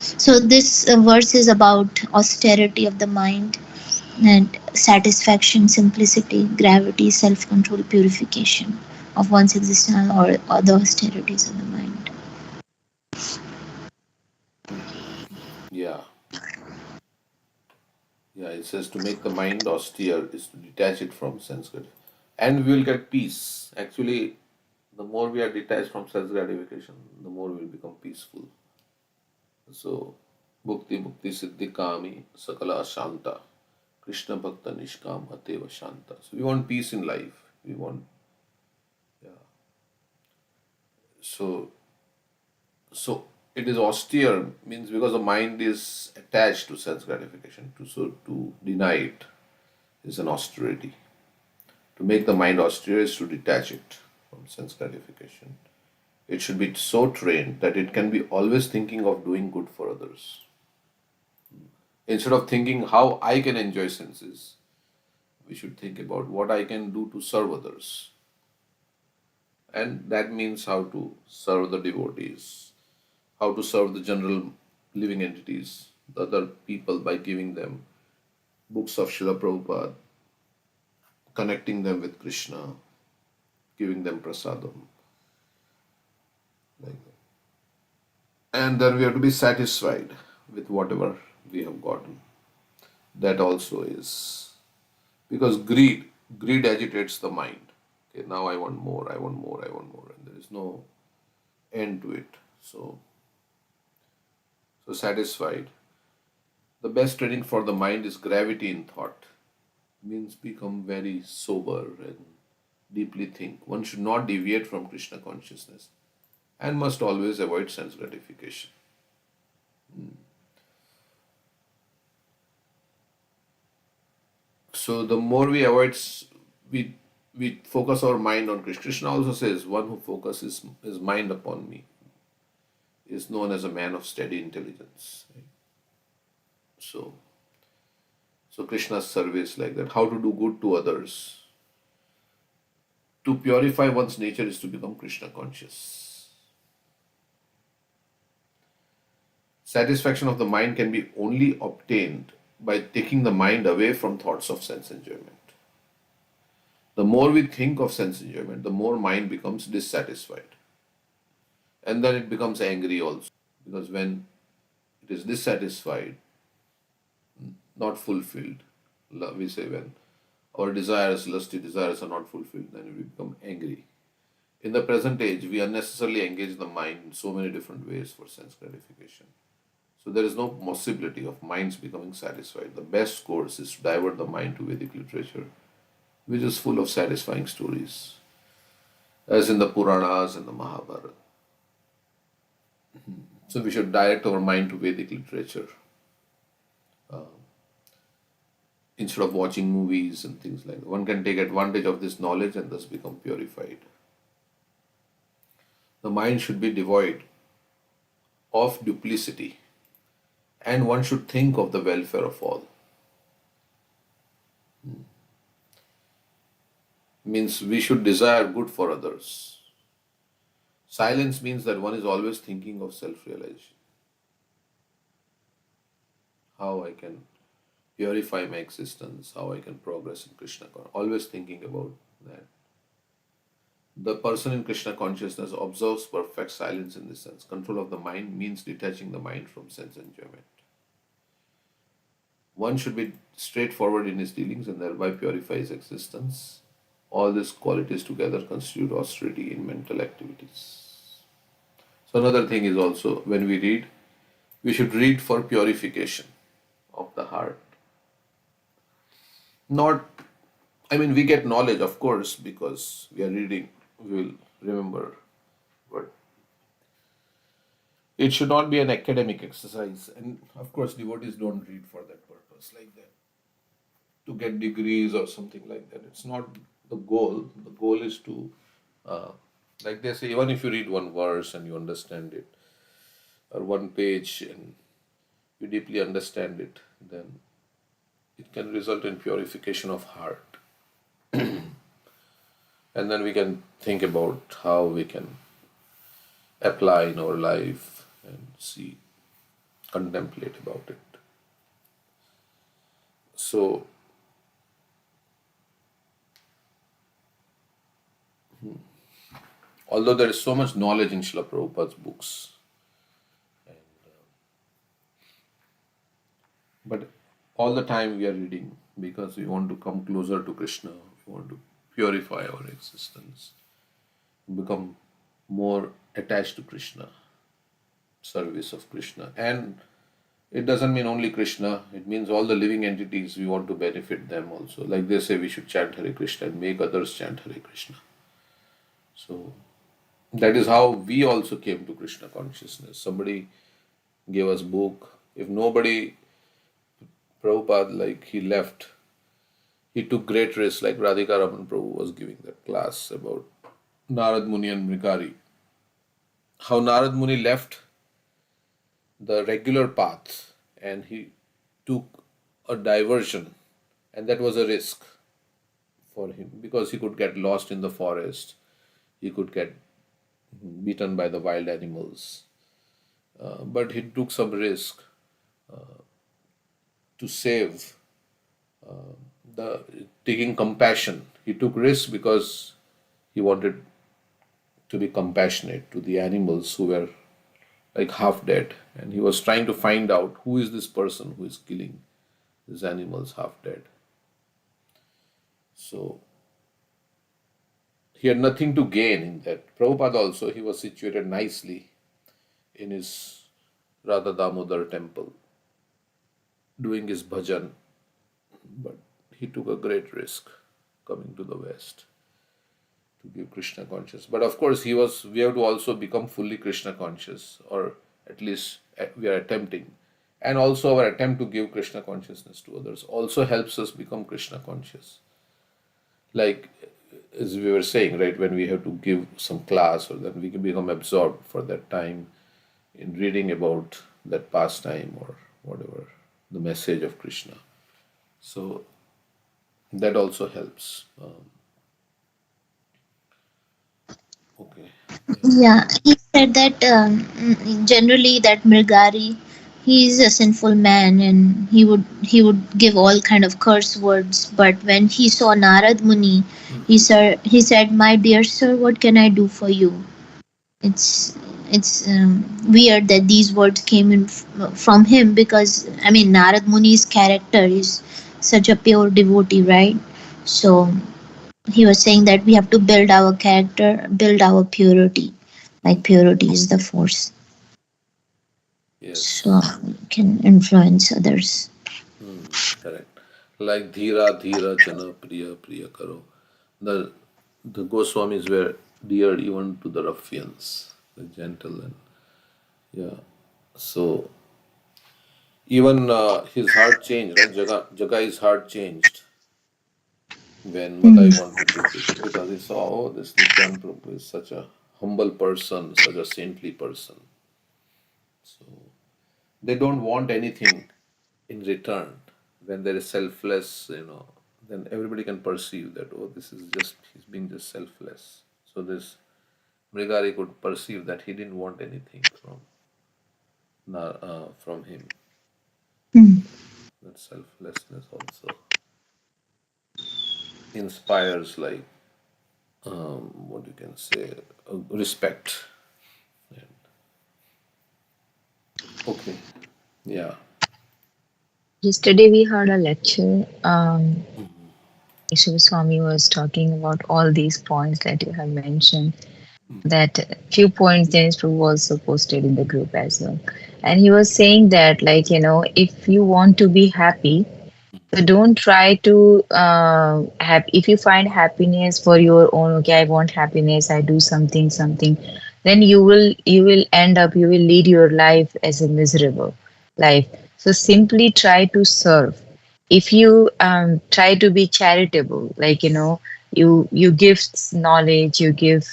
So this verse is about austerity of the mind and satisfaction, simplicity, gravity, self-control, purification of one's existence or other austerities of the mind. yeah, yeah. It says to make the mind austere is to detach it from sense gratification, and we will get peace. Actually, the more we are detached from sense gratification, the more we will become peaceful. So, Bhukti Bhukti Siddhi Kami Sakala Shanta Krishna Bhakta Nishkam Ateva Shanta. So, we want peace in life. We want, yeah. So, so it is austere means because the mind is attached to sense gratification. To deny it is an austerity. To make the mind austere is to detach it from sense gratification. It should be so trained that it can be always thinking of doing good for others. Instead of thinking how I can enjoy senses, we should think about what I can do to serve others. And that means how to serve the devotees, how to serve the general living entities, the other people by giving them books of Srila Prabhupada, connecting them with Krishna, giving them prasadam, like that. And then we have to be satisfied with whatever we have gotten. That also is because greed agitates the mind. Okay, now I want more, I want more, I want more, and there is no end to it. So satisfied. The best training for the mind is gravity in thought. Means become very sober and deeply think. One should not deviate from Krishna consciousness and must always avoid sense gratification. So the more we avoid, we focus our mind on Krishna. Krishna also says, "One who focuses his mind upon me is known as a man of steady intelligence." Right? So, so Krishna's service like that. How to do good to others. To purify one's nature is to become Krishna conscious. Satisfaction of the mind can be only obtained by taking the mind away from thoughts of sense enjoyment. The more we think of sense enjoyment, the more mind becomes dissatisfied. And then it becomes angry also. Because when it is dissatisfied, not fulfilled. We say when our desires, lusty desires, are not fulfilled, then we become angry. In the present age, we unnecessarily engage the mind in so many different ways for sense gratification. So there is no possibility of minds becoming satisfied. The best course is to divert the mind to Vedic literature, which is full of satisfying stories, as in the Puranas and the Mahabharata. So we should direct our mind to Vedic literature instead of watching movies and things like that. One can take advantage of this knowledge and thus become purified. The mind should be devoid of duplicity, and one should think of the welfare of all. Means we should desire good for others. Silence means that one is always thinking of self realization. How I can purify my existence, how I can progress in Krishna. Always thinking about that. The person in Krishna consciousness observes perfect silence in this sense. Control of the mind means detaching the mind from sense enjoyment. One should be straightforward in his dealings and thereby purify his existence. All these qualities together constitute austerity in mental activities. So another thing is also when we read, we should read for purification of the heart. Not, I mean, we get knowledge, of course, because we are reading, we will remember, but it should not be an academic exercise. And of course, devotees don't read for that purpose, like that, to get degrees or something like that. It's not the goal. The goal is to, like they say, even if you read one verse and you understand it, or one page and you deeply understand it, then it can result in purification of heart. And then we can think about how we can apply in our life and see, contemplate about it. So, although there is so much knowledge in Srila Prabhupada's books, and, but all the time we are reading because we want to come closer to Krishna, we want to purify our existence, become more attached to Krishna, service of Krishna. And it doesn't mean only Krishna, it means all the living entities, we want to benefit them also. Like they say, we should chant Hare Krishna and make others chant Hare Krishna. So that is how we also came to Krishna consciousness. Somebody gave us book. If nobody, Prabhupada, like he left, he took great risks, like Radhika Raman Prabhu was giving that class about Narad Muni and Mrigari. How Narad Muni left the regular path and he took a diversion, and that was a risk for him because he could get lost in the forest, he could get beaten by the wild animals. But he took some risk to save the taking compassion. He took risk because he wanted to be compassionate to the animals who were like half dead, and he was trying to find out who is this person who is killing these animals half dead. So he had nothing to gain in that. Prabhupada also, he was situated nicely in his Radha Damodar temple doing his bhajan, but he took a great risk coming to the West to give Krishna conscious. But of course, we have to also become fully Krishna conscious, or at least we are attempting. And also our attempt to give Krishna consciousness to others also helps us become Krishna conscious. Like as we were saying, right, when we have to give some class, or then we can become absorbed for that time in reading about that pastime or whatever, the message of Krishna. So that also helps. Okay. Yeah, he said that generally that Mrigari, he is a sinful man and he would give all kind of curse words. But when he saw Narad Muni, he said, "My dear sir, what can I do for you?" It's it's weird that these words came in from him, because I mean Narad Muni's character is such a pure devotee, right? So he was saying that we have to build our character, build our purity. Like purity is the force, so Yes. we can influence others. Correct. Like Dhira Dhira Jana Priya Priya Karo. The Goswamis were dear even to the ruffians, the gentle and yeah. So even his heart changed, right? Jagai's heart changed when Madai wanted to take it because he saw, oh, this Nityan Prabhu is such a humble person, such a saintly person. So they don't want anything in return. When there is selfless, then everybody can perceive that, oh, this is just, he's being just selfless. So this Mrigari could perceive that he didn't want anything from him. Hmm. That selflessness also inspires, like, what you can say, respect. And, okay, yeah. Yesterday we heard a lecture. Shiva Swami was talking about all these points that you have mentioned. That few points James Prabhu also posted in the group as well. And he was saying that, like, if you want to be happy, so don't try to have. If you find happiness for your own, okay, I want happiness, I do something, then you will end up, you will lead your life as a miserable life. So simply try to serve. If you try to be charitable, like, you give knowledge, you give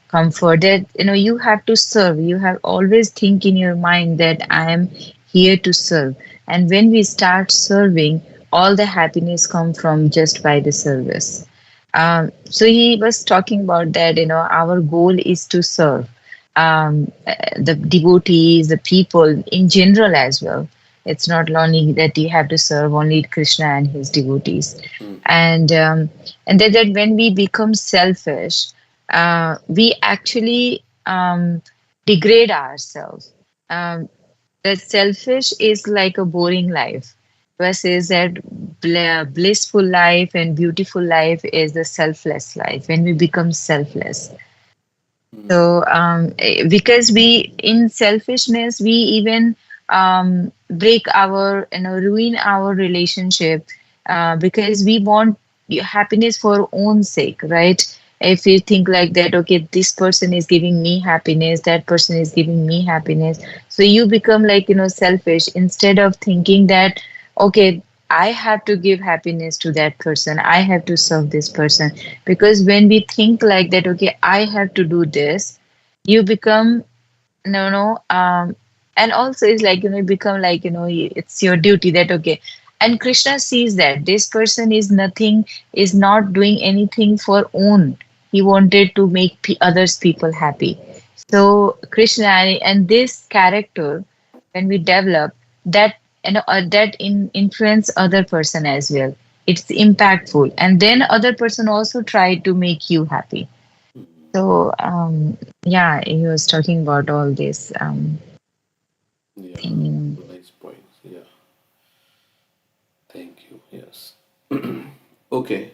comfort, that you have to serve. You have always think in your mind that I am here to serve. And when we start serving, all the happiness come from just by the service. So he was talking about that, our goal is to serve the devotees, the people in general as well. It's not only that you have to serve only Krishna and his devotees. And that when we become selfish, we actually degrade ourselves. Um, that selfish is like a boring life versus that blissful life and beautiful life is the selfless life when we become selfless. So because we in selfishness we even break our, ruin our relationship, because we want happiness for our own sake, right? If you think like that, okay, this person is giving me happiness, that person is giving me happiness, so you become like, selfish instead of thinking that, okay, I have to give happiness to that person, I have to serve this person. Because when we think like that, okay, I have to do this, you become, no, and also it's like, you become like, it's your duty that, okay. And Krishna sees that this person is nothing, is not doing anything for own. He wanted to make others people happy. So Krishna and this character, when we develop that, that influence other person as well, it's impactful, and then other person also try to make you happy. So yeah, he was talking about all this Yeah, thing. nice points. Yeah, thank you. Yes. Okay,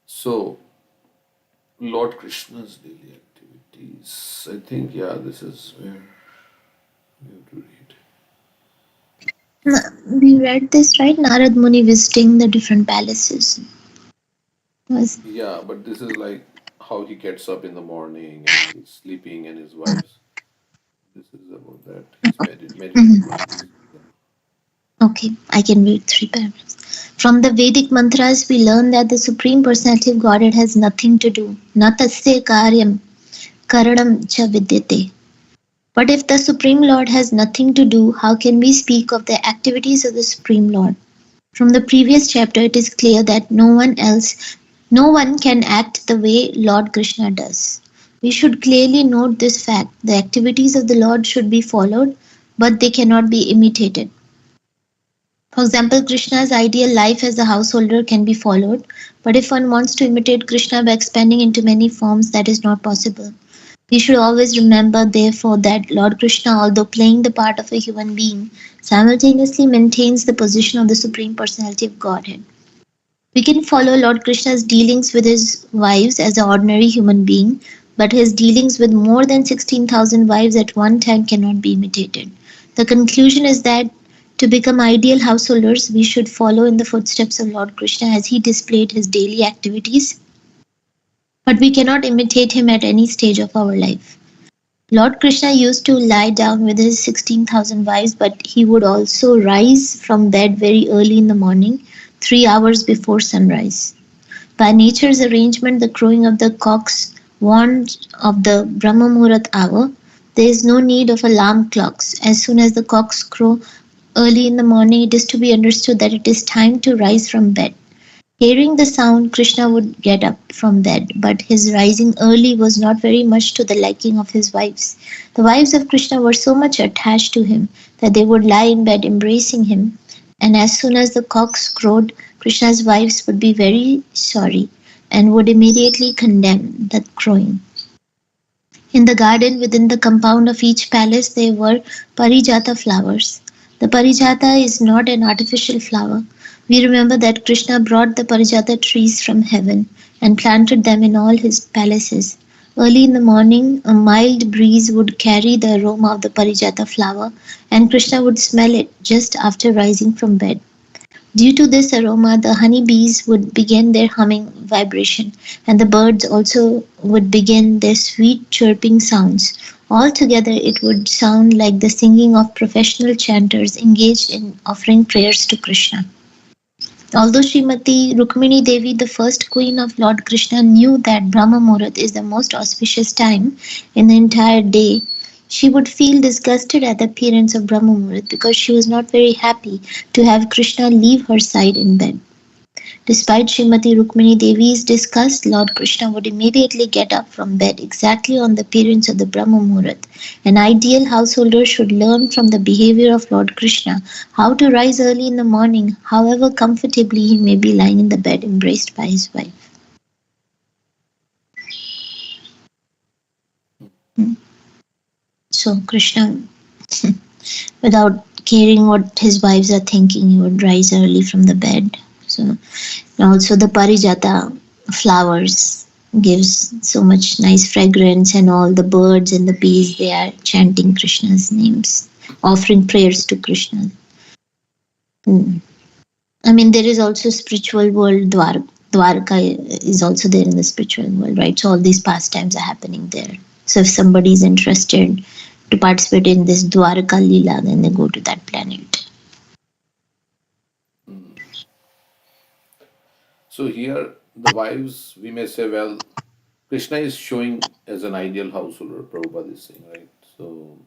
so Lord Krishna's daily activities. I think, yeah, this is where we have to read. We read this, right? Narad Muni visiting the different palaces. Was Yeah, but this is like how he gets up in the morning and he's sleeping and his wife's. This is about that. He's meditating. okay. I can read three paragraphs. From the Vedic mantras, we learn that the Supreme Personality of Godhead has nothing to do. Na tasya karyam karanam cha vidyate. But if the Supreme Lord has nothing to do, how can we speak of the activities of the Supreme Lord? From the previous chapter, it is clear that no one can act the way Lord Krishna does. We should clearly note this fact. The activities of the Lord should be followed, but they cannot be imitated. For example, Krishna's ideal life as a householder can be followed, but if one wants to imitate Krishna by expanding into many forms, that is not possible. We should always remember, therefore, that Lord Krishna, although playing the part of a human being, simultaneously maintains the position of the Supreme Personality of Godhead. We can follow Lord Krishna's dealings with his wives as an ordinary human being, but his dealings with more than 16,000 wives at one time cannot be imitated. The conclusion is that to become ideal householders, we should follow in the footsteps of Lord Krishna as he displayed his daily activities, but we cannot imitate him at any stage of our life. Lord Krishna used to lie down with his 16,000 wives, but he would also rise from bed very early in the morning, 3 hours before sunrise. By nature's arrangement, the crowing of the cocks warns of the Brahma Muhurat hour. There is no need of alarm clocks. As soon as the cocks crow early in the morning, it is to be understood that it is time to rise from bed. Hearing the sound, Krishna would get up from bed, but his rising early was not very much to the liking of his wives. The wives of Krishna were so much attached to him that they would lie in bed embracing him, and as soon as the cocks crowed, Krishna's wives would be very sorry and would immediately condemn the crowing. In the garden within the compound of each palace there were parijata flowers. The parijata is not an artificial flower. We remember that Krishna brought the parijata trees from heaven and planted them in all his palaces. Early in the morning, a mild breeze would carry the aroma of the parijata flower, and Krishna would smell it just after rising from bed. Due to this aroma, the honey bees would begin their humming vibration, and the birds also would begin their sweet chirping sounds. Altogether, it would sound like the singing of professional chanters engaged in offering prayers to Krishna. Although Srimati Rukmini Devi, the first queen of Lord Krishna, knew that Brahma Muhurat is the most auspicious time in the entire day, she would feel disgusted at the appearance of Brahma Muhurat because she was not very happy to have Krishna leave her side in bed. Despite Srimati Rukmini Devi's disgust, Lord Krishna would immediately get up from bed exactly on the appearance of the Brahma Muhurat. An ideal householder should learn from the behavior of Lord Krishna how to rise early in the morning, however comfortably he may be lying in the bed embraced by his wife. So Krishna, without caring what his wives are thinking, he would rise early from the bed. So also the parijata flowers gives so much nice fragrance, and all the birds and the bees, they are chanting Krishna's names, offering prayers to Krishna. I mean, there is also spiritual world. Dwarka is also there in the spiritual world, right? So all these pastimes are happening there. So if somebody is interested to participate in this Dwarka Leela, then they go to that planet. So here, the wives, we may say, well, Krishna is showing as an ideal householder, Prabhupada is saying, right? So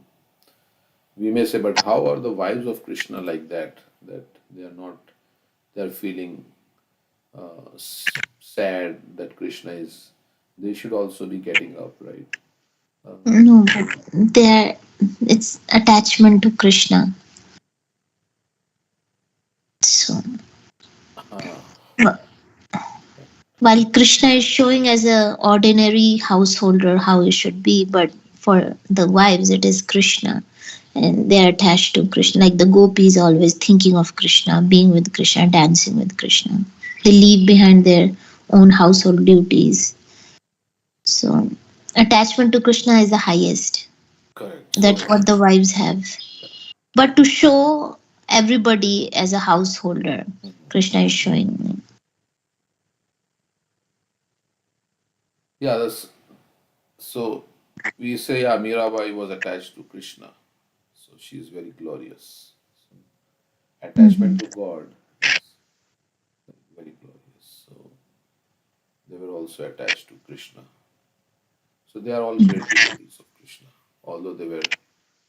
we may say, but how are the wives of Krishna like that? That they are not, they are feeling sad that Krishna is, they should also be getting up, right? No, but it's attachment to Krishna. So Uh, while Krishna is showing as a ordinary householder how he should be, but for the wives it is Krishna, and they are attached to Krishna. Like the gopis always thinking of Krishna, being with Krishna, dancing with Krishna. They leave behind their own household duties. So attachment to Krishna is the highest. correct. That's So, what the wives have. But to show everybody as a householder, Krishna is showing. yeah, so we say, yeah, Mirabai was attached to Krishna. So she is very glorious. So, attachment to God is very glorious. So they were also attached to Krishna. So they are all great devotees of Krishna, although they were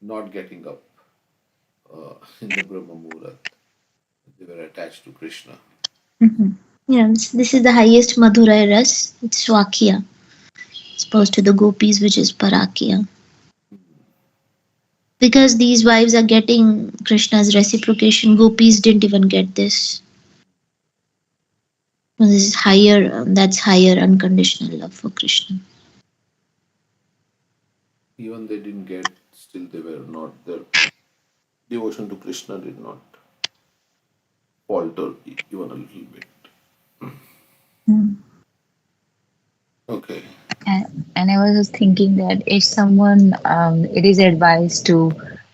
not getting up in the Brahma Muhurat. They were attached to Krishna. Yeah, this is the highest Madhuraya Ras. It's Swakya. It's opposed to the gopis, which is Parakya. Because these wives are getting Krishna's reciprocation, gopis didn't even get this. This is higher, that's higher unconditional love for Krishna. Even they didn't get, still they were not, their devotion to Krishna did not falter even a little bit. Mm. Okay. And I was just thinking that if someone, it is advised to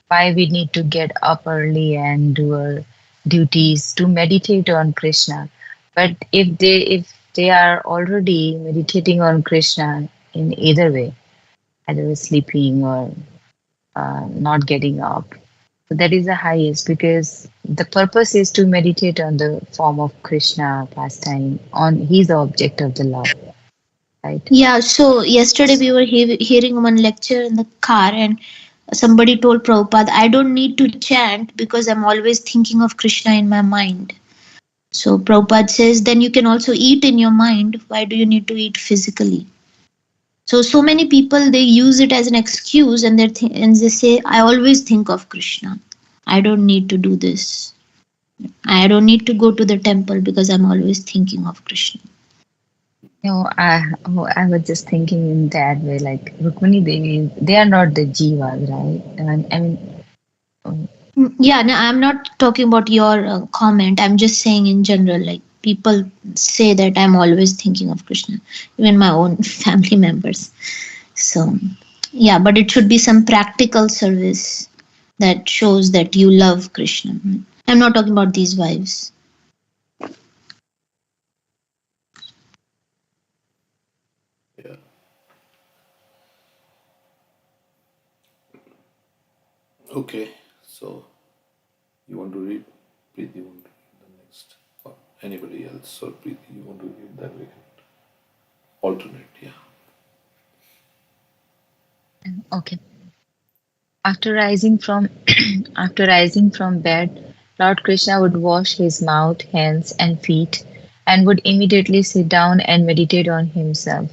why we need to get up early and do our duties to meditate on Krishna. But if they are already meditating on Krishna in either way, either sleeping or not getting up, so that is the highest because the purpose is to meditate on the form of Krishna pastime. On he's the object of the love, right? Yeah, so yesterday we were hearing one lecture in the car, and somebody told Prabhupada, I don't need to chant because I'm always thinking of Krishna in my mind. So Prabhupada says, then you can also eat in your mind. Why do you need to eat physically? So many people, they use it as an excuse, and and they say, I always think of Krishna. I don't need to do this. I don't need to go to the temple because I'm always thinking of Krishna. No, I was just thinking in that way, like Rukmini Devi, they are not the jivas, right? And I mean, um, Yeah, no, I'm not talking about your comment. I'm just saying in general, like people say that I'm always thinking of Krishna, even my own family members. So, yeah, but it should be some practical service that shows that you love Krishna. I'm not talking about these wives. Yeah. Okay. So you want to read? Preeti, you want to read the next? Or anybody else? Or Preeti, you want to read that? We can alternate. Yeah. okay. After rising from after rising from bed, Lord Krishna would wash his mouth, hands, and feet, and would immediately sit down and meditate on himself.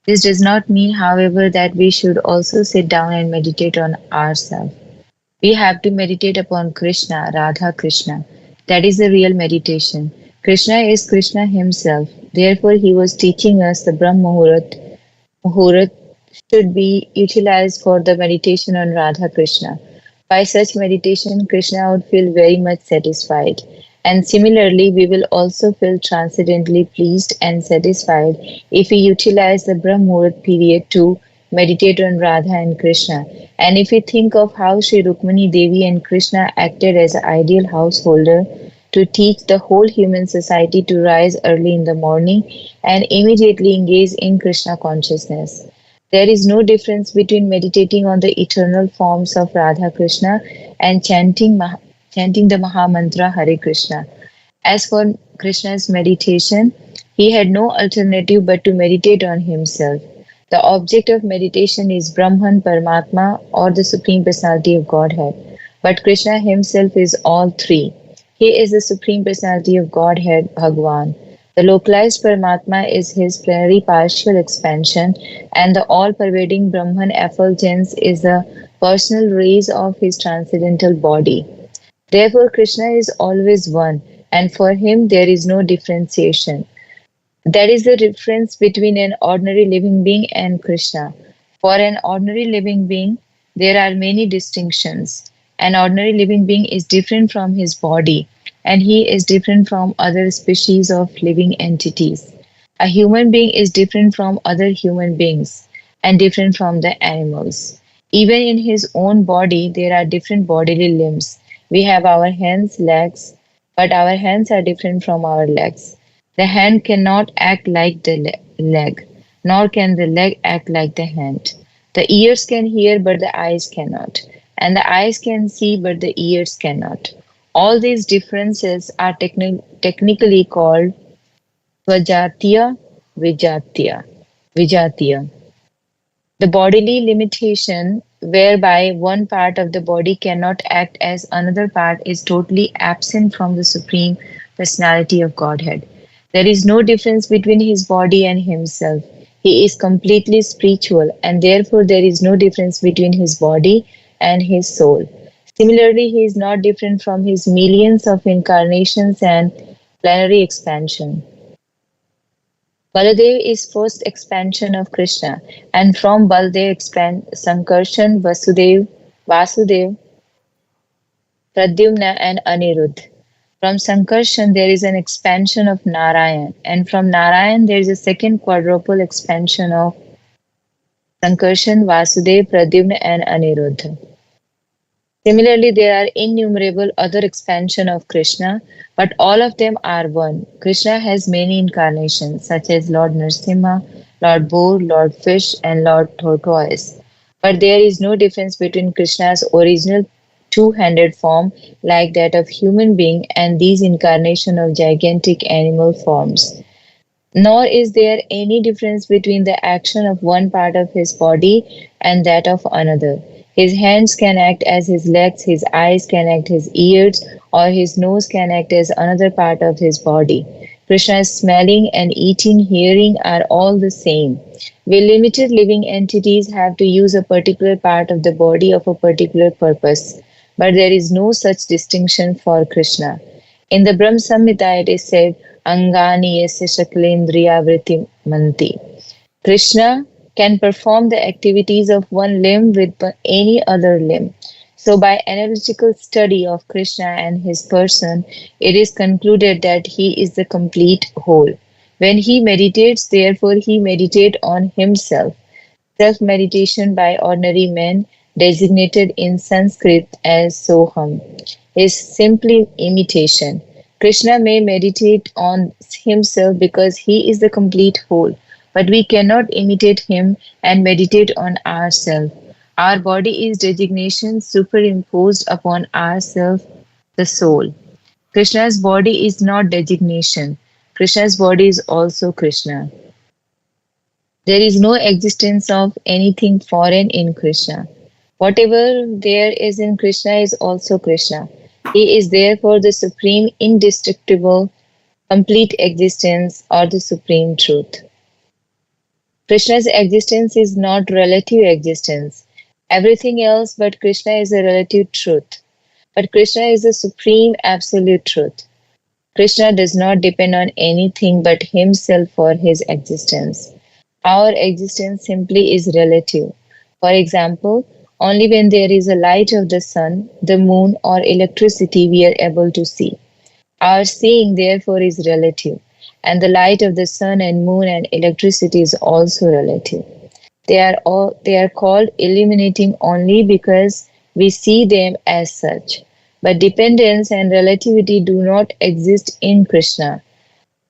This does not mean, however, that we should also sit down and meditate on ourselves. We have to meditate upon Krishna, Radha Krishna. That is the real meditation. Krishna is Krishna himself. Therefore, he was teaching us the Brahm Muhurat should be utilized for the meditation on Radha Krishna. By such meditation, Krishna would feel very much satisfied. And similarly, we will also feel transcendently pleased and satisfied if we utilize the Brahmurat period to meditate on Radha and Krishna. And if we think of how Sri Rukmani Devi and Krishna acted as an ideal householder to teach the whole human society to rise early in the morning and immediately engage in Krishna consciousness. There is no difference between meditating on the eternal forms of Radha Krishna and chanting the Maha Mantra Hare Krishna. As for Krishna's meditation, he had no alternative but to meditate on himself. The object of meditation is Brahman, Paramatma, or the Supreme Personality of Godhead. But Krishna himself is all three. He is the Supreme Personality of Godhead, Bhagwan. The localized Paramatma is his plenary partial expansion, and the all pervading Brahman effulgence is the personal rays of his transcendental body. Therefore, Krishna is always one, and for him there is no differentiation. That is the difference between an ordinary living being and Krishna. For an ordinary living being, there are many distinctions. An ordinary living being is different from his body, and he is different from other species of living entities. A human being is different from other human beings and different from the animals. Even in his own body, there are different bodily limbs. We have our hands, legs, but our hands are different from our legs. The hand cannot act like the leg, nor can the leg act like the hand. The ears can hear, but the eyes cannot. And the eyes can see, but the ears cannot. All these differences are technically called Svajatiya, Vijatiya. Vijatiya. The bodily limitation, whereby one part of the body cannot act as another part, is totally absent from the Supreme Personality of Godhead. There is no difference between his body and himself. He is completely spiritual, and therefore there is no difference between his body and his soul. Similarly, he is not different from his millions of incarnations and plenary expansion. Baladev is first expansion of Krishna, and from Baladev expand Sankarshan, Vasudev, Pradyumna, and Anirudh. From Sankarshan, there is an expansion of Narayan, and from Narayan, there is a second quadruple expansion of Sankarshan, Vasudev, Pradyumna, and Aniruddha. Similarly, there are innumerable other expansions of Krishna, but all of them are one. Krishna has many incarnations, such as Lord Nrsimha, Lord Boar, Lord Fish, and Lord Tortoise. But there is no difference between Krishna's original two-handed form, like that of human being, and these incarnations of gigantic animal forms. Nor is there any difference between the action of one part of his body and that of another. His hands can act as his legs, his eyes can act his ears, or his nose can act as another part of his body. Krishna's smelling and eating, hearing are all the same. We limited living entities have to use a particular part of the body of a particular purpose, but there is no such distinction for Krishna. In the Brahm Samhita, it is said, Angani yasya shaklendriya vritti manti. Krishna can perform the activities of one limb with any other limb. So, by analytical study of Krishna and his person, it is concluded that he is the complete whole. When he meditates, therefore, he meditates on himself. Self meditation by ordinary men, designated in Sanskrit as Soham, is simply imitation. Krishna may meditate on himself because he is the complete whole, but we cannot imitate him and meditate on ourselves. Our body is designation superimposed upon ourself, the soul. Krishna's body is not designation. Krishna's body is also Krishna. There is no existence of anything foreign in Krishna. Whatever there is in Krishna is also Krishna. He is therefore the supreme, indestructible, complete existence or the supreme truth. Krishna's existence is not relative existence. Everything else but Krishna is a relative truth. But Krishna is the supreme absolute truth. Krishna does not depend on anything but himself for his existence. Our existence simply is relative. For example, only when there is a light of the sun, the moon, or electricity we are able to see. Our seeing, therefore, is relative, and the light of the sun and moon and electricity is also relative. They are called illuminating only because we see them as such. But dependence and relativity do not exist in Krishna.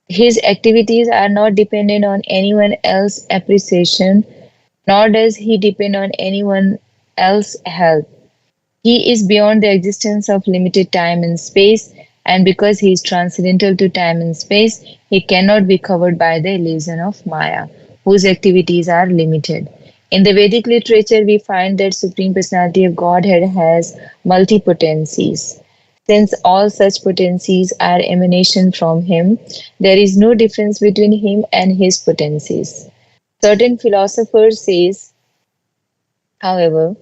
His activities are not dependent on anyone else's appreciation, nor does he depend on anyone else's help. He is beyond the existence of limited time and space, and because he is transcendental to time and space, he cannot be covered by the illusion of Maya, whose activities are limited. In the Vedic literature, we find that Supreme Personality of Godhead has multipotencies. Since all such potencies are emanation from him, there is no difference between him and his potencies. Certain philosophers says, however,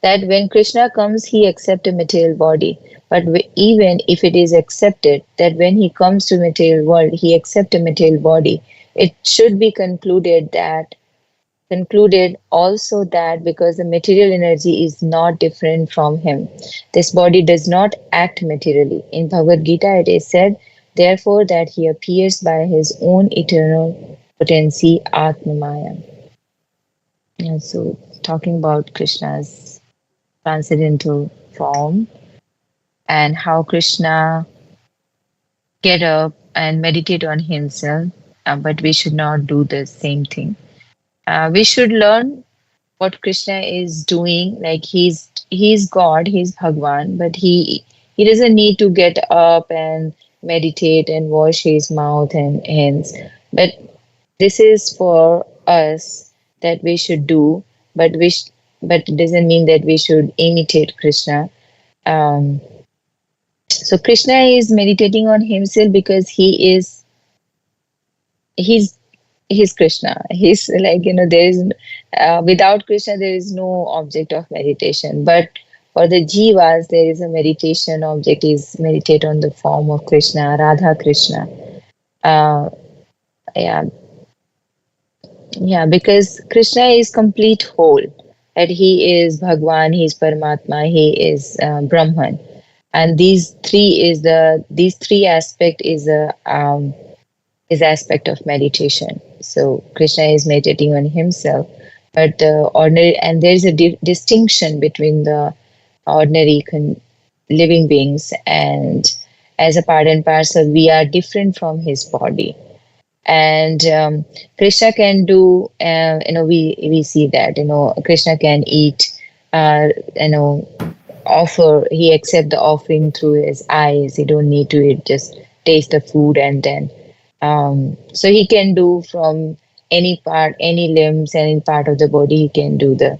that when Krishna comes, he accepts a material body. But even if it is accepted that when he comes to material world, he accepts a material body, it should be concluded also that because the material energy is not different from him, this body does not act materially. In Bhagavad Gita, it is said, therefore, that he appears by his own eternal potency, Atmamaya. And so, talking about Krishna's transcendental form and how Krishna get up and meditate on himself, but we should not do the same thing. We should learn what Krishna is doing. Like he's God, he's Bhagwan, but he doesn't need to get up and meditate and wash his mouth and hands. But this is for us that we should do, but but it doesn't mean that we should imitate Krishna. Um, so Krishna is meditating on himself because he's he's Krishna. He's like, there is without Krishna there is no object of meditation. But for the jivas, there is a meditation object is meditate on the form of Krishna, Radha Krishna. Uh, yeah, Yeah, because Krishna is complete whole. That he is Bhagwan, he is Paramatma, he is Brahman, and these three aspect is aspect of meditation. So Krishna is meditating on himself, but the ordinary, and there is a distinction between the ordinary living beings, and as a part and parcel, we are different from his body. And Krishna can do, we see that, Krishna can eat, you know, offer, he accept the offering through his eyes. He don't need to eat, just taste the food, and then so he can do from any part, any limbs, any part of the body, he can do the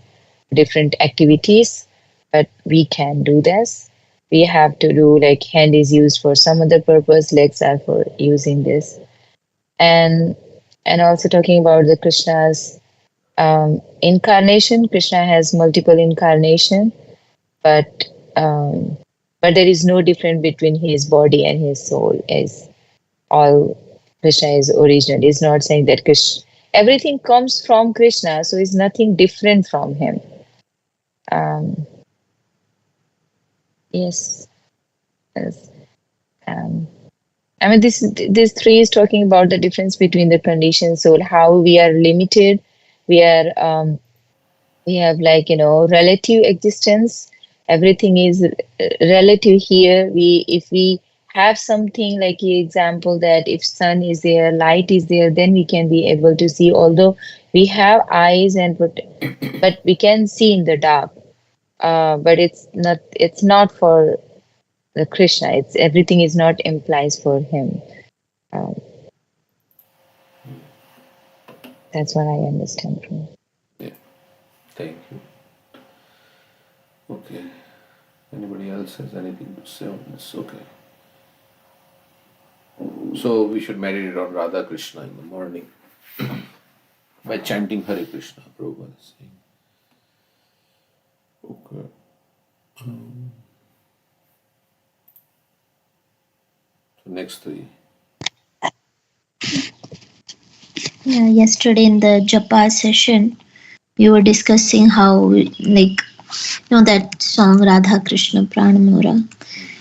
different activities. But we can do this. We have to do, like, hand is used for some other purpose, legs are for using this. And and also talking about the Krishna's incarnation. Krishna has multiple incarnation, but um, but there is no difference between his body and his soul. Is all Krishna is original. It's not saying that Krishna, everything comes from Krishna, so it's nothing different from him. Um, yes, yes. Um, I mean, this three is talking about the difference between the conditioned soul, how we are limited, we are we have, like, relative existence. Everything is relative here. We If we have something, like the example that if sun is there, light is there, then we can be able to see, although we have eyes, but we can see in the dark. But it's not for the Krishna. It's everything is not implies for him. um, that's what I understand from. Yeah, thank you. Okay. Anybody else has anything to say on this? Okay. So we should meditate on Radha Krishna in the morning by chanting Hare Krishna, Prabhupada is saying. Okay. So next three. Yeah, yesterday in the Japa session, we were discussing how, like, that song Radha Krishna Pranamura.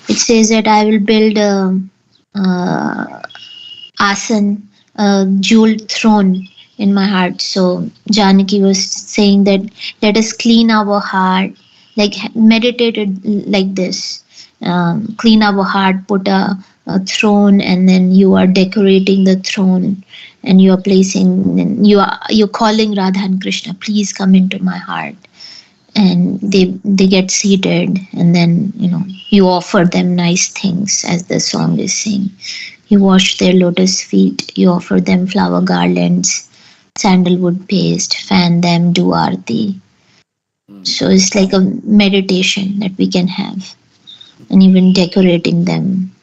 It says that I will build a asan, a jeweled throne in my heart. So Janaki was saying that let us clean our heart, like meditated like this. Clean our heart, put a throne, and then you are decorating the throne, and you are placing, you're calling Radha and Krishna, please come into my heart. And they get seated, and then you offer them nice things, as the song is saying. You wash their lotus feet, you offer them flower garlands, sandalwood paste, fan them, do arti. So it's like a meditation that we can have, and even decorating them.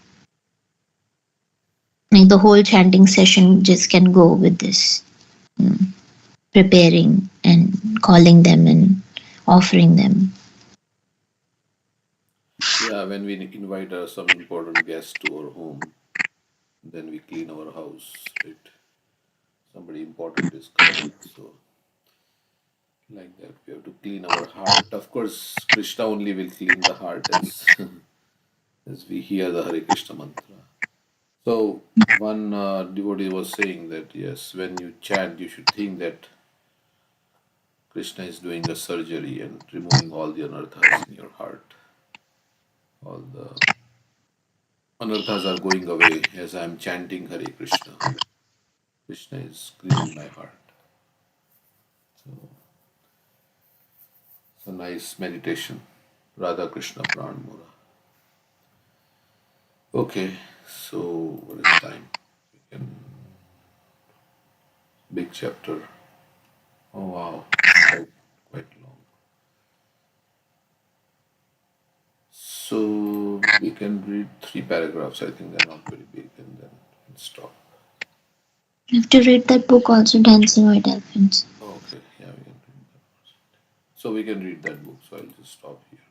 Like the whole chanting session just can go with this, preparing and calling them and offering them. Yeah, when we invite some important guests to our home, then we clean our house, right? Somebody important is coming, so like that we have to clean our heart. Of course, Krishna only will clean the heart as as we hear the Hare Krishna mantra. So one devotee was saying that yes, when you chant, you should think that Krishna is doing a surgery and removing all the anarthas in your heart. All the anarthas are going away as I am chanting Hare Krishna. Krishna is cleaning my heart. So it's a nice meditation. Radha Krishna Pranamura. Okay, so what is time? We can big chapter. Oh wow, quite long. So we can read three paragraphs. I think they're not very big, and then we can stop. You have to read that book also, Dancing with Elephants. Okay, yeah, we can read that. So we can read that book. So I'll just stop here.